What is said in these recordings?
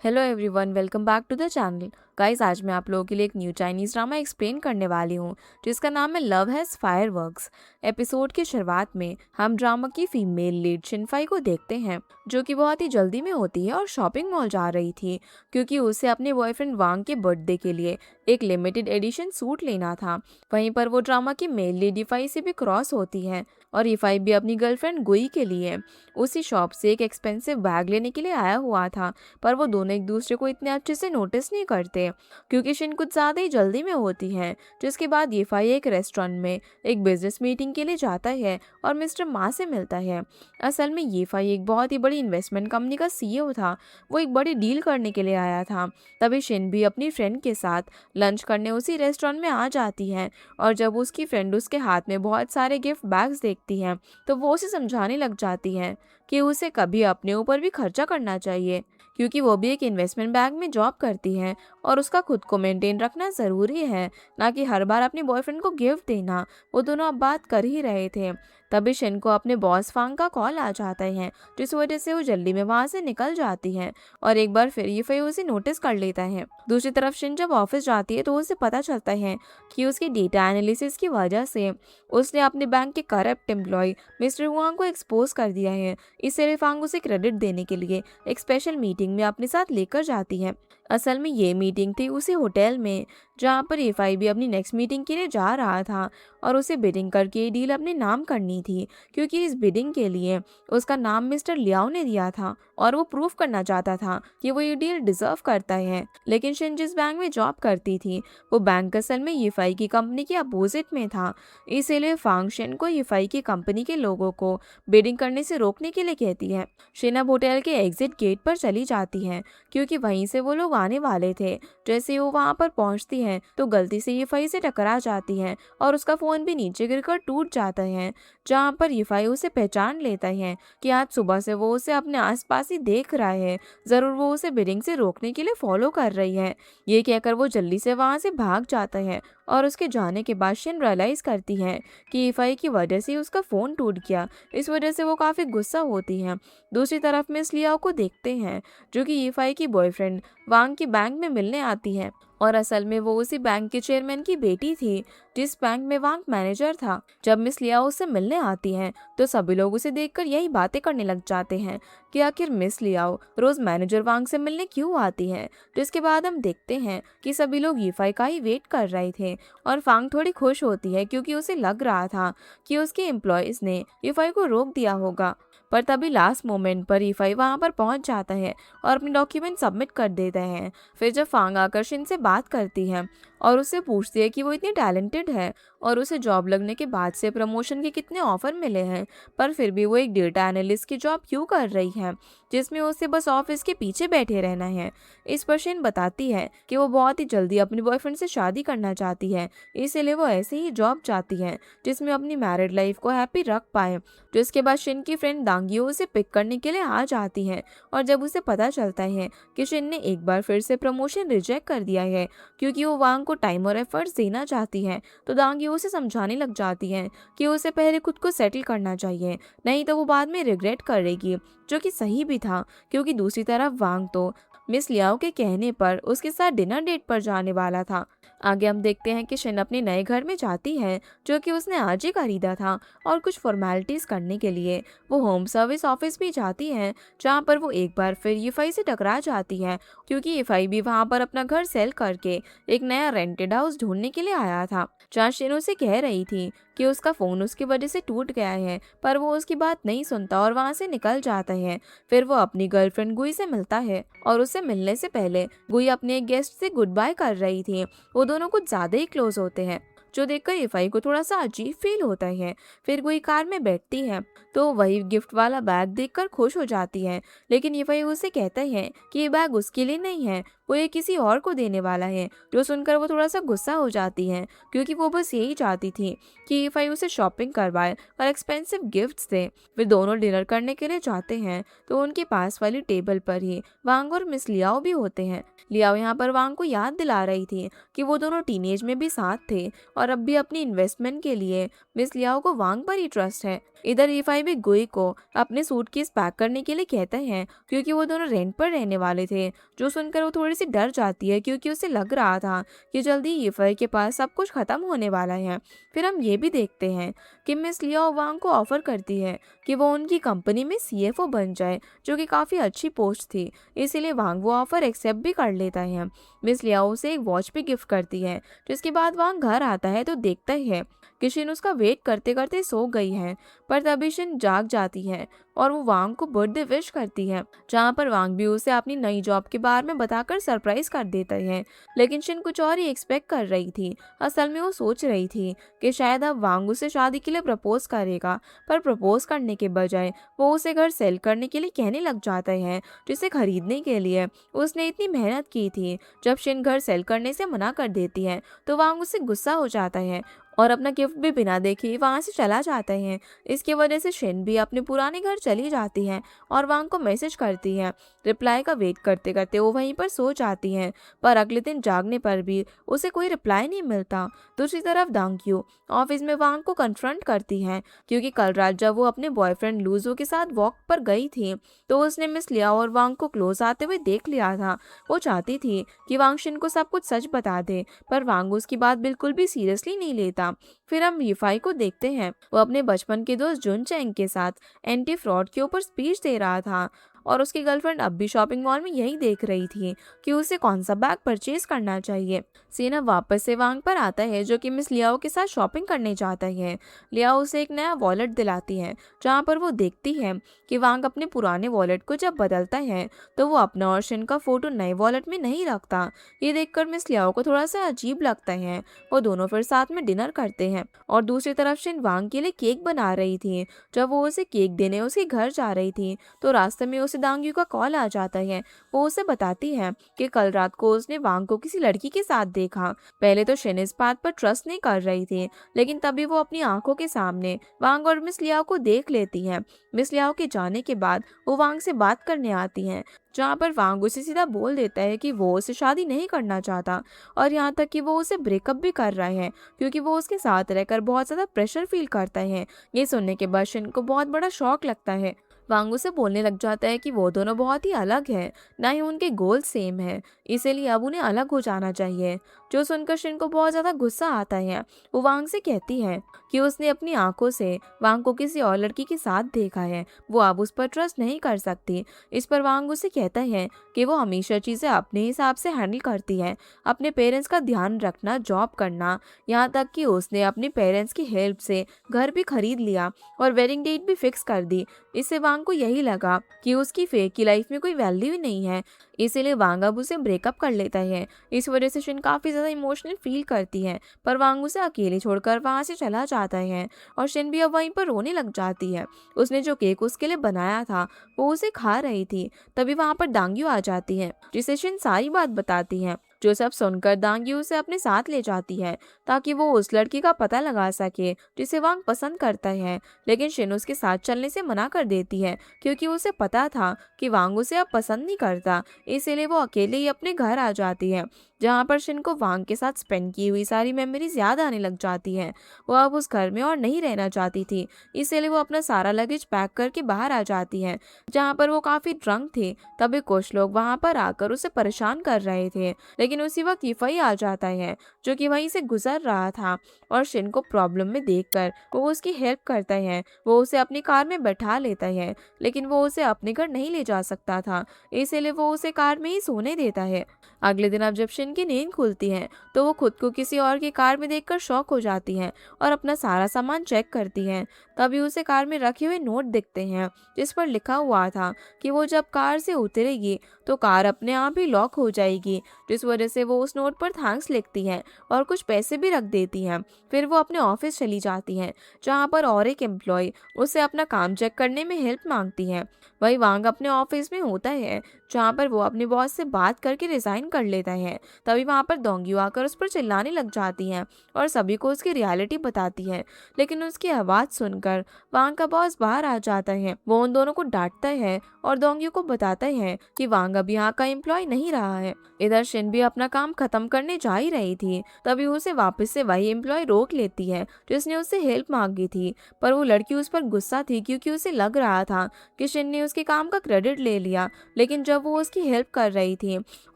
Hello everyone, welcome back to the channel. Guys, आज मैं आप लोगों के लिए एक न्यू चाइनीज़ ड्रामा एक्सप्लेन करने वाली हूँ जिसका नाम है लव हैज़ फायरवर्क्स। एपिसोड की शुरुआत में हम ड्रामा की फीमेल लीड शिनफाई को देखते हैं जो कि बहुत ही जल्दी में होती है और शॉपिंग मॉल जा रही थी क्योंकि उसे अपने बॉयफ्रेंड वांग के बर्थडे के लिए एक लिमिटेड एडिशन सूट लेना था। वहीं पर वो ड्रामा की मेल लीड इफाई से भी क्रॉस होती है और इफाई भी अपनी गर्लफ्रेंड गुई के लिए उसी शॉप से एक एक्सपेंसिव बैग लेने के लिए आया हुआ था। पर वो दोनों एक दूसरे को इतने अच्छे से नोटिस नहीं करते क्योंकि शिन कुछ ज़्यादा ही जल्दी में होती है। जिसके बाद येफाई एक रेस्टोरेंट में एक बिजनेस मीटिंग के लिए जाता है और मिस्टर मा से मिलता है। असल में येफाई एक बहुत ही बड़ी इन्वेस्टमेंट कंपनी का सीईओ था। वो एक बड़ी डील करने के लिए आया था। तभी शिन भी अपनी फ्रेंड के साथ लंच करने उसी रेस्टोरेंट में आ जाती है और जब उसकी फ्रेंड उसके हाथ में बहुत सारे गिफ्ट बैग्स देखती है तो वो उसे समझाने लग जाती है कि उसे कभी अपने ऊपर भी खर्चा करना चाहिए क्योंकि वो भी एक इन्वेस्टमेंट बैंक में जॉब करती है और उसका खुद को मेंटेन रखना ज़रूरी है, ना कि हर बार अपने बॉयफ्रेंड को गिफ्ट देना। वो दोनों अब बात कर ही रहे थे तभी शिन को अपने बॉस फांग का कॉल आ जाता है जिस वजह से वो जल्दी में वहाँ से निकल जाती है और एक बार फिर ये उसे नोटिस कर लेता है। दूसरी तरफ शिन जब ऑफिस जाती है तो उसे पता चलता है कि उसकी डेटा एनालिसिस की वजह से उसने अपने बैंक के करप्ट एम्प्लॉय मिस्टर हुआंग को एक्सपोज कर दिया है। इसलिए फांग उसे क्रेडिट देने के लिए एक स्पेशल मीटिंग में अपने साथ लेकर जाती है। असल में ये मीटिंग थी उसी होटल में जहाँ पर एफआई भी अपनी नेक्स्ट मीटिंग के लिए जा रहा था और उसे बिडिंग करके ये डील अपने नाम करनी थी क्योंकि इस बिडिंग के लिए उसका नाम मिस्टर लियाओ ने दिया था और वो प्रूफ करना चाहता था कि वो ये डील डिजर्व करता है। लेकिन शिन जिस बैंक में जॉब करती थी वो बैंक असल में येफाई की कंपनी के अपोजिट में था। इसीलिए फांग शिन को येफाई की कंपनी के लोगों को बिडिंग करने से रोकने के लिए कहती है। शिन अब होटल के एग्जिट गेट पर चली जाती है क्योंकि वहीं से वो लोग आने वाले थे। जैसे वो वहां पर पहुंचती है तो गलती से येफाई से टकरा जाती है और उसका फोन भी नीचे गिरकर टूट जाता है, जहां पर येफाई उसे पहचान लेता है कि आज सुबह से वो उसे अपने आसपास ही देख रहा है। जरूर वो उसे बिडिंग से रोकने के लिए फॉलो कर रही है। ये कहकर वो जल्दी से वहां से भाग जाता है और उसके जाने के बाद शिन रियलाइज करती है कि येफाई की वजह से उसका फोन टूट गया। इस वजह से वो काफी गुस्सा होती है। दूसरी तरफ मिस लियाओ को देखते हैं जो कि येफाई की बॉयफ्रेंड वांग की बैंक में मिलने आती है और असल में वो उसी बैंक के चेयरमैन की बेटी थी जिस बैंक में वांग मैनेजर था। जब मिस लियाओ उससे मिलने आती है तो सभी लोग उसे देखकर यही बातें करने लग जाते हैं कि आखिर मिस लियाओ रोज मैनेजर वांग से मिलने क्यों आती है। जिसके बाद हम देखते हैं कि सभी लोग येफाई का ही वेट कर रहे थे और फांग थोड़ी खुश होती है क्योंकि उसे लग रहा था कि उसके एम्प्लॉयज ने येफाई को रोक दिया होगा। पर तभी लास्ट मोमेंट पर येफाई वहां पर पहुंच जाता है और अपने डॉक्यूमेंट सबमिट कर देता है। फिर जब फांग आकर शिन से बात करती है और उससे पूछती है कि वो इतनी टैलेंटेड है और उसे जॉब लगने के बाद से प्रमोशन के कितने ऑफर मिले हैं पर फिर भी वो एक डेटा एनालिस्ट की जॉब क्यों कर रही है जिसमें उसे बस ऑफिस के पीछे बैठे रहना है। इस पर शिन बताती है कि वो बहुत ही जल्दी अपने बॉयफ्रेंड से शादी करना चाहती है, इसलिए वो ऐसे ही जॉब चाहती है जिसमें अपनी मैरिड लाइफ को हैप्पी रख पाए। जिसके बाद शिन की फ्रेंड दांगियो उसे पिक करने के लिए आ जाती है और जब उसे पता चलता है कि शिन ने एक बार फिर से प्रमोशन रिजेक्ट कर दिया है क्योंकि वो वांग को टाइम और एफर्ट्स देना चाहती है तो दांगियो उसे समझाने लग जाती है कि उसे पहले खुद को सेटल करना चाहिए, नहीं तो वो बाद में रिग्रेट करेगी। जो कि सही भी था क्योंकि दूसरी तरफ वांग तो मिस लियाओ के कहने पर उसके साथ डिनर डेट पर जाने वाला था। आगे हम देखते हैं कि शिन अपने नए घर में जाती है जो कि उसने आज ही खरीदा था और कुछ फॉर्मेलिटीज करने के लिए वो होम सर्विस ऑफिस भी जाती है जहां पर वो एक बार फिर येफाई से टकरा जाती है क्योंकि येफाई भी वहां पर अपना घर सेल करके एक नया रेंटेड हाउस ढूंढने के लिए आया था। जहाँ शिन उसे कह रही थी कि उसका फोन उसकी वजह से टूट गया है पर वो उसकी बात नहीं सुनता और वहां से निकल जाता है। फिर वो अपनी गर्लफ्रेंड गुई से मिलता है और उससे मिलने से पहले गुई अपने एक गेस्ट से गुड बाय कर रही थी। वो दोनों कुछ ज्यादा ही क्लोज होते हैं जो देखकर येफाई को थोड़ा सा अजीब फील होता है। फिर गुई कार में बैठती है तो वही गिफ्ट वाला बैग देखकर खुश हो जाती है, लेकिन येफाई उसे कहता है कि ये बैग उसके लिए नहीं है, वो ये किसी और को देने वाला है। जो सुनकर वो थोड़ा सा गुस्सा हो जाती है क्योंकि वो बस यही चाहती थी कि येफाई उसे शॉपिंग करवाए और एक्सपेंसिव गिफ्ट्स दे। फिर दोनों डिनर करने के लिए जाते हैं तो उनके पास वाली टेबल पर ही वांग और मिस लियाओ भी होते हैं। लियाओ यहाँ पर वांग को याद दिला रही थी कि वो दोनों टीनेज में भी साथ थे और अब भी अपनी इन्वेस्टमेंट के लिए मिस लियाओ को वांग पर ही ट्रस्ट है। इधर ईफाई भी गुई को अपने सूटकेस पैक करने के लिए कहता है क्योंकि वो दोनों रेंट पर रहने वाले थे, जो सुनकर वो थोड़ी सी डर जाती है क्योंकि उसे लग रहा था कि जल्दी ईफाई के पास सब कुछ खत्म होने वाला है। फिर हम ये भी देखते हैं कि मिस लियाओ वांग को ऑफर करती है कि वो उनकी कंपनी में सीएफओ बन जाए, जो कि काफ़ी अच्छी पोस्ट थी, इसीलिए वांग वो ऑफर एक्सेप्ट भी कर लेता है। मिस लियाओ उसे एक वॉच भी गिफ्ट करती है, जिसके बाद वांग घर आता है तो देखता है कि शिन उसका वेट करते करते सो गई है। पर तभी शिन जाग जाती है और वो वांग को बर्थडे विश करती है, जहाँ पर वांग भी उसे अपनी नई जॉब के बारे में बताकर सरप्राइज कर देता है। लेकिन शिन कुछ और ही एक्सपेक्ट कर रही थी। असल में वो सोच रही थी कि शायद अब वांग उसे शादी के लिए प्रपोज करेगा, पर प्रपोज करने के बजाय वो उसे घर सेल करने के लिए कहने लग जाता है, जिसे खरीदने के लिए उसने इतनी मेहनत की थी। जब शिन घर सेल करने से मना कर देती है तो वांग उससे गुस्सा हो जाता है और अपना गिफ्ट भी बिना देखे वहां से चला जाता है। इसकी वजह से शिन भी अपने पुराने घर चली जाती है और वांग को मैसेज करती है। रिप्लाई का वेट करते करते वो वहीं पर सो जाती है, पर अगले दिन जागने पर भी उसे कोई रिप्लाई नहीं मिलता। दूसरी तरफ दांग्यू ऑफिस में वांग को कन्फ्रंट करती है क्योंकि कल रात जब वो अपने बॉयफ्रेंड लूजो के साथ वॉक पर गई थी तो उसने मिस लियाओ और वांग को क्लोज आते हुए देख लिया था। वो चाहती थी कि वांग शिन को सब कुछ सच बता दे, पर वांग उसकी बात बिल्कुल भी सीरियसली नहीं लेता। फिर हम यीफाई को देखते हैं, वो अपने बचपन के दोस्त जुन चैंग के साथ एंटी फ्रॉड के ऊपर स्पीच दे रहा था और उसकी गर्लफ्रेंड अब भी शॉपिंग मॉल में यही देख रही थी कि उसे कौन सा बैग परचेज करना चाहिए। सीन अब वापस से वांग पर आता है, जो कि मिस लियाओ के साथ शॉपिंग करने जाता है। लियाओ उसे एक नया वॉलेट दिलाती है, जहाँ पर वो देखती है कि वांग अपने पुराने वॉलेट को जब बदलता है तो वो अपना और शिन का फोटो नए वॉलेट में नहीं रखता। ये देखकर मिस लियाओ को थोड़ा सा अजीब लगता है। वो दोनों फिर साथ में डिनर करते हैं और दूसरी तरफ शिन वांग के लिए केक बना रही थी। जब वो उसे केक देने उसके घर जा रही थी तो रास्ते में उसे दांग्यू का कॉल आ जाता है। वो उसे बताती है कि कल रात को उसने वांग को किसी लड़की के साथ देखा। पहले तो शिन इस बात पर ट्रस्ट नहीं कर रही थी, लेकिन तभी वो अपनी आंखों के सामने वांग और मिस लियाओ को देख लेती है। मिस लियाओ के जाने के बाद वो वांग से बात करने आती है, जहाँ पर वांग उसे सीधा बोल देता है कि वो उसे शादी नहीं करना चाहता और यहाँ तक कि वो उसे ब्रेकअप भी कर रहा है क्योंकि वो उसके साथ रहकर बहुत ज़्यादा प्रेशर फील करता है। ये सुनने के बाद शिन को बहुत बड़ा शॉक लगता है। वांग उसे बोलने लग जाता है कि वो दोनों बहुत ही अलग हैं, ना ही उनके गोल सेम है, इसीलिए अब उन्हें अलग हो जाना चाहिए। जो सुनकर शिन को बहुत ज़्यादा गुस्सा आता है। वो वांग से कहती है कि उसने अपनी आंखों से वांग को किसी और लड़की के साथ देखा है, वो अब उस पर ट्रस्ट नहीं कर सकती। इस पर वांग उसे कहता है कि वो हमेशा चीज़ें अपने हिसाब से हैंडल करती है, अपने पेरेंट्स का ध्यान रखना, जॉब करना, यहाँ तक कि उसने अपने पेरेंट्स की हेल्प से घर भी खरीद लिया और वेडिंग डेट भी फिक्स कर दी। इससे वांग को यही लगा कि उसकी फेक की लाइफ में कोई वैल्यू ही नहीं है, इसीलिए वांग अब उसे ब्रेकअप कर लेता है। इस वजह से शिन काफ़ी ज़्यादा इमोशनल फील करती है, पर वांग उसे अकेले छोड़कर वहाँ से चला जाता है और शिन भी अब वहीं पर रोने लग जाती है। उसने जो केक उसके लिए बनाया था वो उसे खा रही थी। तभी वहाँ पर दांग्यू आ जाती है, जिसे शिन सारी बात बताती है। जो सब सुनकर दांग्यू उसे अपने साथ ले जाती है ताकि वो उस लड़की का पता लगा सके जिसे वांग पसंद करता है, लेकिन शिन उसके साथ चलने से मना कर देती है क्योंकि उसे पता था कि वांग उसे अब पसंद नहीं करता। इसीलिए वो अकेले ही अपने घर आ जाती है, जहाँ पर शिन को वांग के साथ स्पेंड की हुई सारी मेमोरीज याद आने लग जाती है। वो अब उस घर में और नहीं रहना चाहती थी, इसीलिए वो अपना सारा लगेज पैक करके बाहर आ जाती है, जहाँ पर वो काफ़ी ड्रंक थे। तभी कुछ लोग वहाँ पर आकर उसे परेशान कर रहे थे, लेकिन उसी वक्त यीफई आ जाता है, जो कि वहीं से गुजर रहा था और शिन को प्रॉब्लम में देखकर वो उसकी हेल्प करता है। वो उसे अपनी कार में बैठा लेता है, लेकिन वो उसे अपने घर नहीं ले जा सकता था, इसीलिए वो उसे कार में ही सोने देता है। अगले दिन अब जब शिन की नींद खुलती है तो वो खुद को किसी और की कार में देखकर शॉक हो जाती है और अपना सारा सामान चेक करती है। तभी उसे कार में रखे हुए नोट दिखते हैं, जिस पर लिखा हुआ था कि वो जब कार से उतरेगी तो कार अपने आप ही लॉक हो जाएगी, जिस वजह से वो उस नोट पर थैंक्स लिखती है और कुछ पैसे भी रख देती है। फिर वो अपने ऑफिस चली जाती है, जहाँ पर और एक एम्प्लॉय उससे अपना काम चेक करने में हेल्प मांगती है। वही वांग अपने ऑफिस में होता है, जहाँ पर वो अपने बॉस से बात करके रिजाइन कर लेता है। तभी वहाँ पर दोंग्यू आकर उस पर चिल्लाने लग जाती है और सभी को उसकी रियलिटी बताती है। लेकिन उसकी आवाज़ सुनकर वांग का बॉस बाहर आ जाता है। वो उन दोनों को डांटता है और दोंग्यू को बताता है कि वांग अब यहाँ का एम्प्लॉय नहीं रहा है। इधर शिन भी अपना काम खत्म करने जा ही रही थी, तभी उसे वापस से वही एम्प्लॉय रोक लेती है जिसने उससे हेल्प मांगी थी। पर वो लड़की उस पर गुस्सा थी क्योंकि उसे लग रहा था कि शिन ने उसके काम का क्रेडिट ले लिया। लेकिन जब वो उसकी हेल्प कर रही थी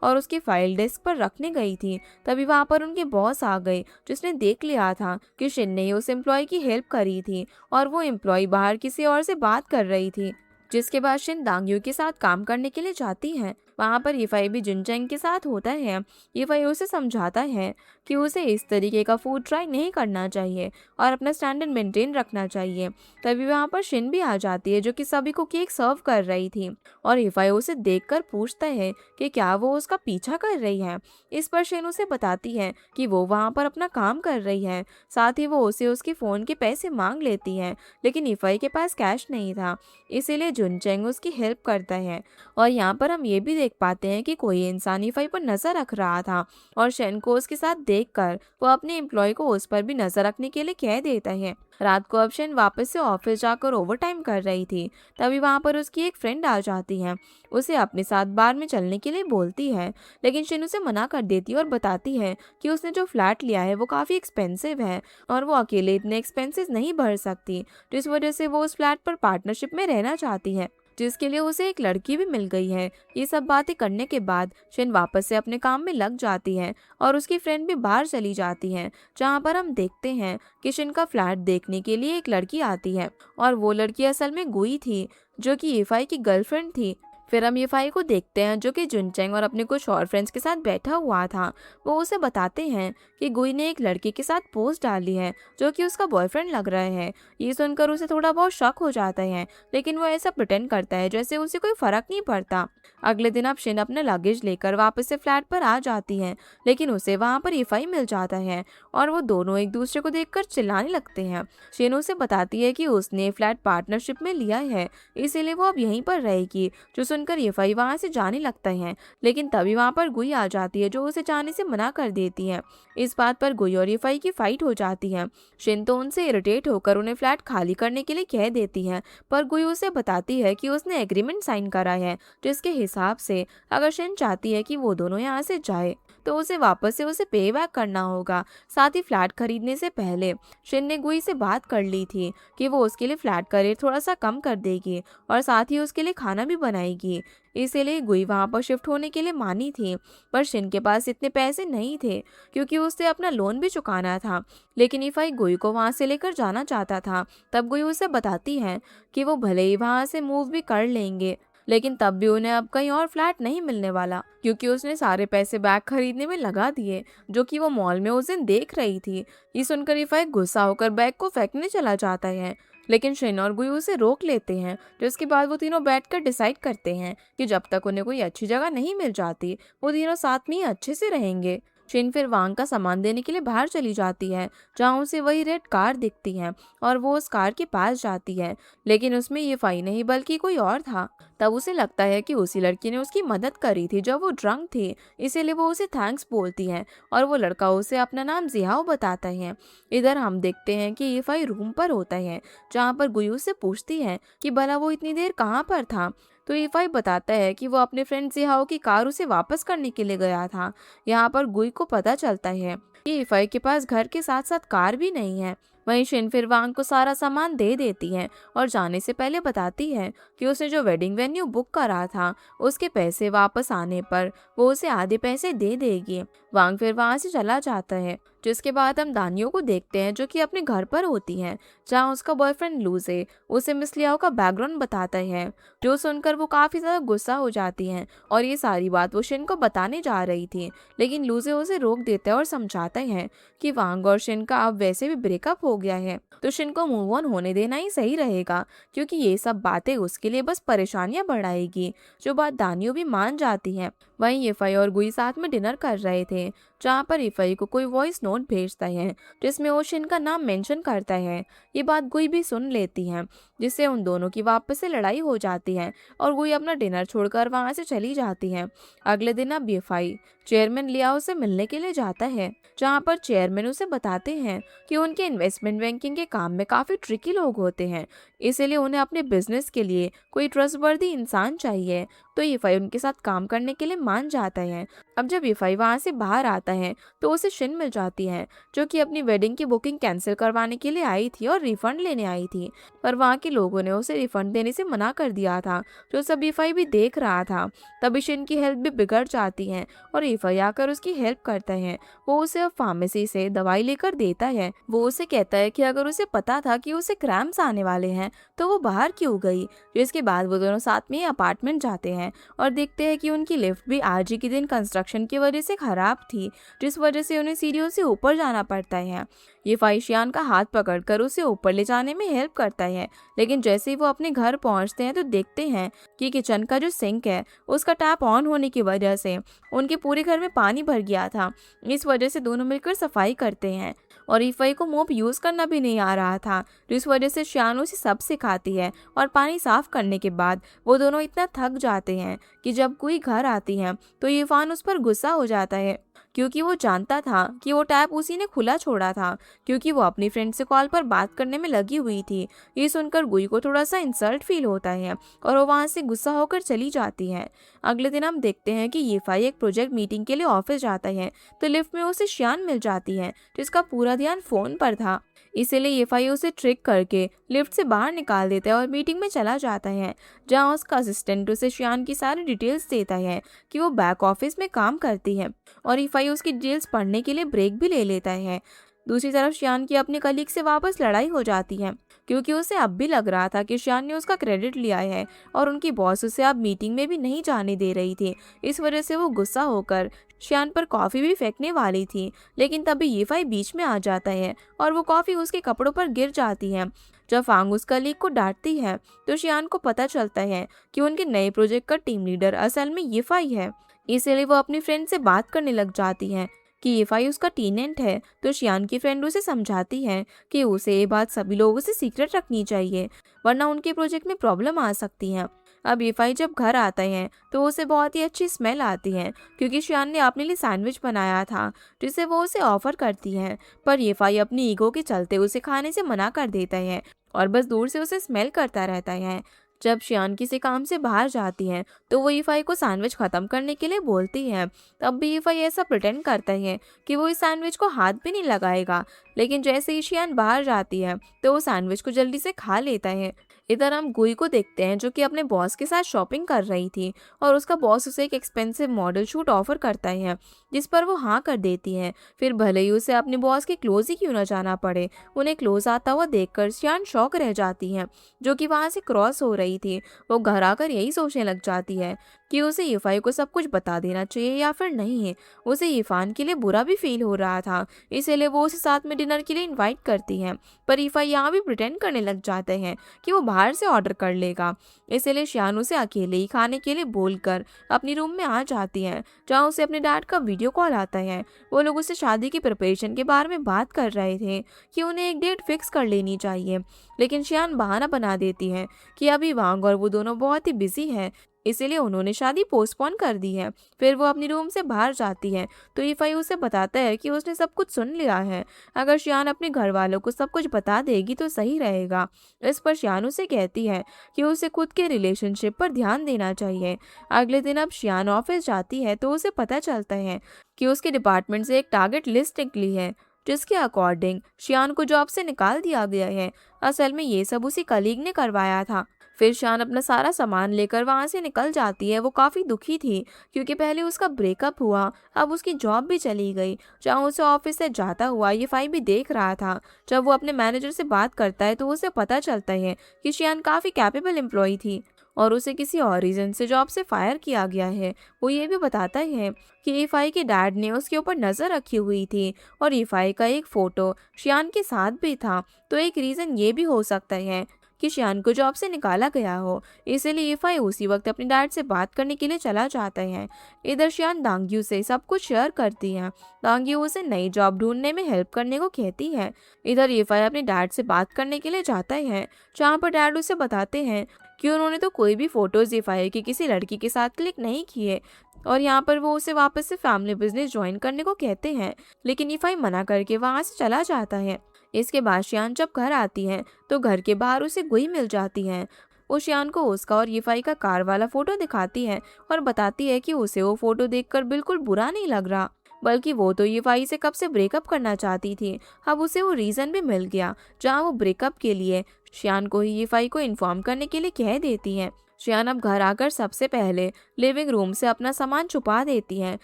और उसकी फाइल डेस्क पर रखने गई थी, तभी वहां पर उनके बॉस आ गए जिसने देख लिया था कि शिन ने उस एम्प्लॉय की हेल्प करी थी और वो एम्प्लॉय बाहर किसी और से बात कर रही थी। जिसके बाद शिन दांग्यू के साथ काम करने के लिए जाती है। वहाँ पर यीफाई भी जुनचेंग के साथ होता है। यीफाई उसे समझाता है कि उसे इस तरीके का फूड ट्राई नहीं करना चाहिए और अपना स्टैंडर्ड मेंटेन रखना चाहिए। तभी वहाँ पर शिन भी आ जाती है जो कि सभी को केक सर्व कर रही थी और यीफाई उसे देखकर पूछता है कि क्या वो उसका पीछा कर रही है। इस पर शिन उसे बताती है कि वो वहाँ पर अपना काम कर रही है। साथ ही वो उसे उसके फ़ोन के पैसे मांग लेती है, लेकिन यीफाई के पास कैश नहीं था, इसीलिए जुनचेंग उसकी हेल्प करता है। और यहाँ पर हम ये भी देख पाते हैं कि कोई इंसान यीफाई पर नजर रख रहा था और शेन को उसके साथ देखकर वो अपने एम्प्लॉय को उस पर भी नजर रखने के लिए कह देता है। रात को अब शेन वापस से ऑफिस जाकर ओवरटाइम कर रही थी, तभी वहां पर उसकी एक फ्रेंड आ जाती है। उसे अपने साथ बार में चलने के लिए बोलती है, लेकिन शेन उसे मना कर देती है और बताती है कि उसने जो फ्लैट लिया है वो काफ़ी एक्सपेंसिव है और वो अकेले इतने एक्सपेंसेस नहीं भर सकती, जिस वजह से वो उस फ्लैट पर पार्टनरशिप में रहना चाहती है, जिसके लिए उसे एक लड़की भी मिल गई है। ये सब बातें करने के बाद शिन वापस से अपने काम में लग जाती है और उसकी फ्रेंड भी बाहर चली जाती है, जहाँ पर हम देखते हैं कि शिन का फ्लैट देखने के लिए एक लड़की आती है और वो लड़की असल में गुई थी जो कि यीफाई की गर्लफ्रेंड थी। फिर हम यीफाई को देखते हैं जो कि जुनचेंग और अपने कुछ और फ्रेंड्स के साथ बैठा हुआ था। वो उसे बताते हैं कि गुई ने एक लड़के के साथ पोस्ट डाली है जो कि उसका बॉयफ्रेंड लग रहा है। ये सुनकर उसे थोड़ा बहुत शक हो जाता है, लेकिन वो ऐसा प्रिटेंड करता है जैसे उसे कोई फर्क नहीं पड़ता। अगले दिन अब शिन अपना लगेज लेकर वापस से फ्लैट पर आ जाती है, लेकिन उसे वहाँ पर यीफाई मिल जाता है और वो दोनों एक दूसरे को देखकर चिल्लाने लगते हैं। शिन उसे बताती है कि उसने फ्लैट पार्टनरशिप में लिया है, इसीलिए वो अब यहीं पर रहेगी। जो सुनकर यीफाई वहां से जाने लगता है, लेकिन तभी वहां पर गुई आ जाती है जो उसे जाने से मना कर देती है। इस बात पर गुई और यीफाई की फाइट हो जाती है। शिन तो उनसे इरिटेट होकर उन्हें फ्लैट खाली करने के लिए कह देती है, पर गुई उसे बताती है कि उसने एग्रीमेंट साइन करा है जिसके हिसाब से अगर शिन चाहती है कि वो दोनों यहाँ से जाए तो उसे वापस से उसे पे बैक करना होगा। साथ ही फ्लैट खरीदने से पहले शिन ने गुई से बात कर ली थी कि वो उसके लिए फ्लैट का रेट थोड़ा सा कम कर देगी और साथ ही उसके लिए खाना भी बनाएगी। इसीलिए गुई वहाँ पर शिफ्ट होने के लिए मानी थी, पर शिन के पास इतने पैसे नहीं थे क्योंकि उसे अपना लोन भी चुकाना था। लेकिन यीफाई गुई को वहाँ से लेकर जाना चाहता था। तब गुई उसे बताती है कि वो भले ही वहाँ से मूव भी कर लेंगे, लेकिन तब भी उन्हें अब कहीं और फ्लैट नहीं मिलने वाला क्योंकि उसने सारे पैसे बैग खरीदने में लगा दिए जो कि वो मॉल में उस दिन देख रही थी। ये सुनकर यीफाई गुस्सा होकर बैग को फेंकने चला जाता है, लेकिन शिन और गुई उसे रोक लेते हैं। जिसके बाद वो तीनों बैठकर डिसाइड करते हैं कि जब तक उन्हें कोई अच्छी जगह नहीं मिल जाती वो तीनों साथ में ही अच्छे से रहेंगे। शिन फिर वांग का सामान देने के लिए बाहर चली जाती है, जहाँ उसे वही रेड कार दिखती है और वो उस कार के पास जाती है, लेकिन उसमें यीफाई नहीं बल्कि कोई और था। तब उसे लगता है कि उसी लड़की ने उसकी मदद करी थी जब वो ड्रंक थी, इसीलिए वो उसे थैंक्स बोलती है और वो लड़का उसे अपना नाम जिहाओ बताता है। इधर हम देखते हैं कि यीफाई रूम पर होता है, जहाँ पर गुयू से पूछती है कि भला वो इतनी देर कहाँ पर था। तो यीफाई बताता है कि वो अपने फ्रेंड जिहाओ की कार उसे वापस करने के लिए गया था। यहाँ पर गुई को पता चलता है कि यीफाई के पास घर के साथ साथ कार भी नहीं है। वहीं शिन फिर वांग को सारा सामान दे देती है और जाने से पहले बताती है कि उसने जो वेडिंग वेन्यू बुक करा था उसके पैसे वापस आने पर वो उसे आधे पैसे दे देगी। वांग फिर वहां से चला जाता है, जिसके बाद हम दानियों को देखते हैं जो कि अपने घर पर होती है, जहां उसका बॉयफ्रेंड लूजे उसे मिस लियाओ का बैकग्राउंड बताता है, जो सुनकर वो काफी ज्यादा गुस्सा हो जाती है और ये सारी बात वो शिन को बताने जा रही थी, लेकिन लूजे उसे रोक देता है और समझाता है कि वांग और शिन का अब वैसे भी ब्रेकअप हो गया है, तो शिन को मूव ऑन होने देना ही सही रहेगा क्योंकि ये सब बातें उसके लिए बस परेशानियां बढ़ाएगी। जो बात दानियों भी मान जाती है। वहीं ईफाई और गुई साथ में डिनर कर रहे थे, जहाँ पर ईफाई को कोई वॉइस नोट भेजता है जिसमें ओशिन का नाम मेंशन करता है। ये बात गुई भी सुन लेती है, जिससे उन दोनों की वापस से लड़ाई हो जाती है और गुई अपना डिनर छोड़कर वहां से चली जाती है। अगले दिन अब ईफाई चेयरमैन लियाओ से मिलने के लिए जाता है, जहाँ पर चेयरमैन उसे बताते हैं कि उनके इन्वेस्टमेंट बैंकिंग के काम में काफी ट्रिकी लोग होते हैं, इसीलिए उन्हें अपने बिजनेस के लिए कोई ट्रस्टवर्दी इंसान चाहिए। तो ईफाई उनके साथ काम करने के लिए मान जाता है। अब जब ईफाई वहां से बाहर आता है तो उसे शिन मिल जाती है, जो कि अपनी वेडिंग की बुकिंग कैंसिल करवाने के लिए आई थी और रिफंड लेने आई थी, पर वहाँ के लोगों ने उसे रिफंड देने से मना कर दिया था, जो सब ईफाई भी देख रहा था। तभी शिन की हेल्थ भी बिगड़ जाती है और ईफाई आकर उसकी हेल्प करता है। वो उसे अब फार्मेसी से दवाई लेकर देता है। वो उसे कहता है कि अगर उसे पता था कि उसे क्रैम्प्स आने वाले हैं तो वो बाहर क्यों गई। जिसके बाद वो दोनों साथ में अपार्टमेंट जाते हैं और देखते हैं कि उनकी लिफ्ट भी आज ही के दिन कंस्ट्रक्शन की वजह से खराब थी, जिस वजह से उन्हें सीढ़ियों से ऊपर जाना पड़ता है। ये फाइशियान का हाथ पकड़कर उसे ऊपर ले जाने में हेल्प करता है, लेकिन जैसे ही वो अपने घर पहुंचते हैं तो देखते हैं कि किचन का जो सिंक है उसका टैप ऑन होने की वजह से उनके पूरे घर में पानी भर गया था। इस वजह से दोनों मिलकर सफाई करते हैं और ईफाई को मोप यूज करना भी नहीं आ रहा था, जिस वजह से शियान उसे सब सिखाती है। और पानी साफ करने के बाद वो दोनों इतना थक जाते हैं कि जब कोई घर आती है तो इरफान उस पर गुस्सा हो जाता है, क्योंकि वो जानता था कि वो टैप उसी ने खुला छोड़ा था, क्योंकि वो अपनी फ्रेंड से कॉल पर बात करने में लगी हुई थी। ये सुनकर गुई को थोड़ा सा इंसल्ट फील होता है और वो वहाँ से गुस्सा होकर चली जाती है। अगले दिन हम देखते हैं कि यीफाई एक प्रोजेक्ट मीटिंग के लिए ऑफिस जाता है तो लिफ्ट में उसे शियान मिल जाती है, जिसका पूरा ध्यान फोन पर था। इसीलिए यीफाई उसे ट्रिक करके लिफ्ट से बाहर निकाल देता है और मीटिंग में चला जाता है, जहां उसका असिस्टेंट उसे शियान की सारी डिटेल्स देता है कि वो बैक ऑफिस में काम करती है और ईफाई उसकी डिटेल्स पढ़ने के लिए ब्रेक भी ले लेता है। दूसरी तरफ शियान की अपने कलीग से वापस लड़ाई हो जाती है, क्योंकि उसे अब भी लग रहा था कि शियान ने उसका क्रेडिट लिया है और उनकी बॉस उसे अब मीटिंग में भी नहीं जाने दे रही थी। इस वजह से वो गुस्सा होकर शियान पर कॉफी भी फेंकने वाली थी, लेकिन तभी यीफाई बीच में आ जाता है और वो कॉफी उसके कपड़ों पर गिर जाती है। जब फांग उस कलीग को डांटती है तो शियान को पता चलता है कि उनके नए प्रोजेक्ट का टीम लीडर असल में यीफाई है। इसीलिए वो अपनी फ्रेंड से बात करने लग जाती है कि यीफाई उसका टीनेंट है। तो शियान की फ्रेंड उसे समझाती है कि उसे ये बात सभी लोगों से सीक्रेट रखनी चाहिए, वरना उनके प्रोजेक्ट में प्रॉब्लम आ सकती है। अब यीफाई जब घर आता है तो उसे बहुत ही अच्छी स्मेल आती है, क्योंकि शियान ने अपने लिए सैंडविच बनाया था, जिसे वो उसे ऑफर करती है। पर यीफाई अपनी ईगो के चलते उसे खाने से मना कर देता है और बस दूर से उसे स्मेल करता रहता है। जब शियान किसी काम से बाहर जाती है तो वो यीफाई को सैंडविच खत्म करने के लिए बोलती है। तब भी यीफाई ऐसा प्रिटेंड करता है कि वो इस सैंडविच को हाथ भी नहीं लगाएगा, लेकिन जैसे ही शियान बाहर जाती है तो वो सैंडविच को जल्दी से खा लेता है। इधर हम गुई को देखते हैं, जो कि अपने बॉस के साथ शॉपिंग कर रही थी और उसका बॉस उसे एक एक्सपेंसिव मॉडल शूट ऑफर करता है, जिस पर वो हाँ कर देती है। फिर भले ही उसे अपने बॉस के क्लोज ही क्यों ना जाना पड़े, उन्हें क्लोज आता हुआ देखकर शियान शॉक रह जाती है, जो कि वहां से क्रॉस हो रही थी। वो घर आकर यही सोचने लग जाती है कि उसे यीफाई को सब कुछ बता देना चाहिए या फिर नहीं। उसे यीफान के लिए बुरा भी फील हो रहा था, इसीलिए वो उसे साथ में डिनर के लिए इनवाइट करती है। पर यीफाई यहाँ भी प्रिटेंड करने लग जाते हैं कि वो बाहर से ऑर्डर कर लेगा। इसीलिए शियान उसे अकेले ही खाने के लिए बोलकर अपनी रूम में आ जाती है, जहाँ उसे अपने डैड का वीडियो कॉल आता है। वो लोग उससे शादी की प्रिपरेशन के बारे में बात कर रहे थे कि उन्हें एक डेट फिक्स कर लेनी चाहिए, लेकिन शियान बहाना बना देती है कि अभी वांग और वो दोनों बहुत ही बिजी है, इसीलिए उन्होंने शादी पोस्टपोन कर दी है। फिर वो अपनी रूम से बाहर जाती है तो यीफाई उसे बताता है कि उसने सब कुछ सुन लिया है, अगर शियान अपने घर वालों को सब कुछ बता देगी तो सही रहेगा। इस पर शियान उसे कहती है कि उसे खुद के रिलेशनशिप पर ध्यान देना चाहिए। अगले दिन अब शियान ऑफिस जाती है तो उसे पता चलता है कि उसके डिपार्टमेंट से एक टारगेट लिस्ट निकली है, जिसके अकॉर्डिंग शियान को जॉब से निकाल दिया गया है। असल में ये सब उसी कलीग ने करवाया था। फिर शान अपना सारा सामान लेकर वहां से निकल जाती है। वो काफ़ी दुखी थी, क्योंकि पहले उसका ब्रेकअप हुआ, अब उसकी जॉब भी चली गई, जहाँ उसे ऑफिस से जाता हुआ यीफाई भी देख रहा था। जब वो अपने मैनेजर से बात करता है तो उसे पता चलता है कि शियान काफ़ी कैपेबल एम्प्लॉय थी और उसे किसी और रीज़न से जॉब से फायर किया गया है। वो ये भी बताता है कि यीफाई के डैड ने उसके ऊपर नज़र रखी हुई थी और यीफाई का एक फ़ोटो शियान के साथ भी था। तो एक रीज़न ये भी हो सकता है कि शियान को जॉब से निकाला गया हो। इसलिए इफाई उसी वक्त अपने डैड से बात करने के लिए चला जाता है। इधर शियान दांग्यू से सब कुछ शेयर करती है। दांग्यू उसे नई जॉब ढूंढने में हेल्प करने को कहती है। इधर इफाई अपने डैड से बात करने के लिए जाता है, जहाँ पर डैड उसे बताते हैं कि उन्होंने तो कोई भी फोटोज इफाई की किसी लड़की के साथ क्लिक नहीं किए, और यहाँ पर वो उसे वापस से फैमिली बिजनेस ज्वाइन करने को कहते हैं, लेकिन इफाई मना करके वहाँ से चला जाता है। इसके बाद शियान जब घर आती है तो घर के बाहर उसे गुई मिल जाती है। वो शियान को उसका और यीफाई का कार वाला फोटो दिखाती है और बताती है कि उसे वो फोटो देखकर बिल्कुल बुरा नहीं लग रहा, बल्कि वो तो यीफाई से कब से ब्रेकअप करना चाहती थी। अब उसे वो रीजन भी मिल गया जहाँ वो ब्रेकअप के लिए शियान को ही यीफाई को इन्फॉर्म करने के लिए कह देती है। शियान अब घर आकर सबसे पहले लिविंग रूम से अपना सामान छुपा देती है,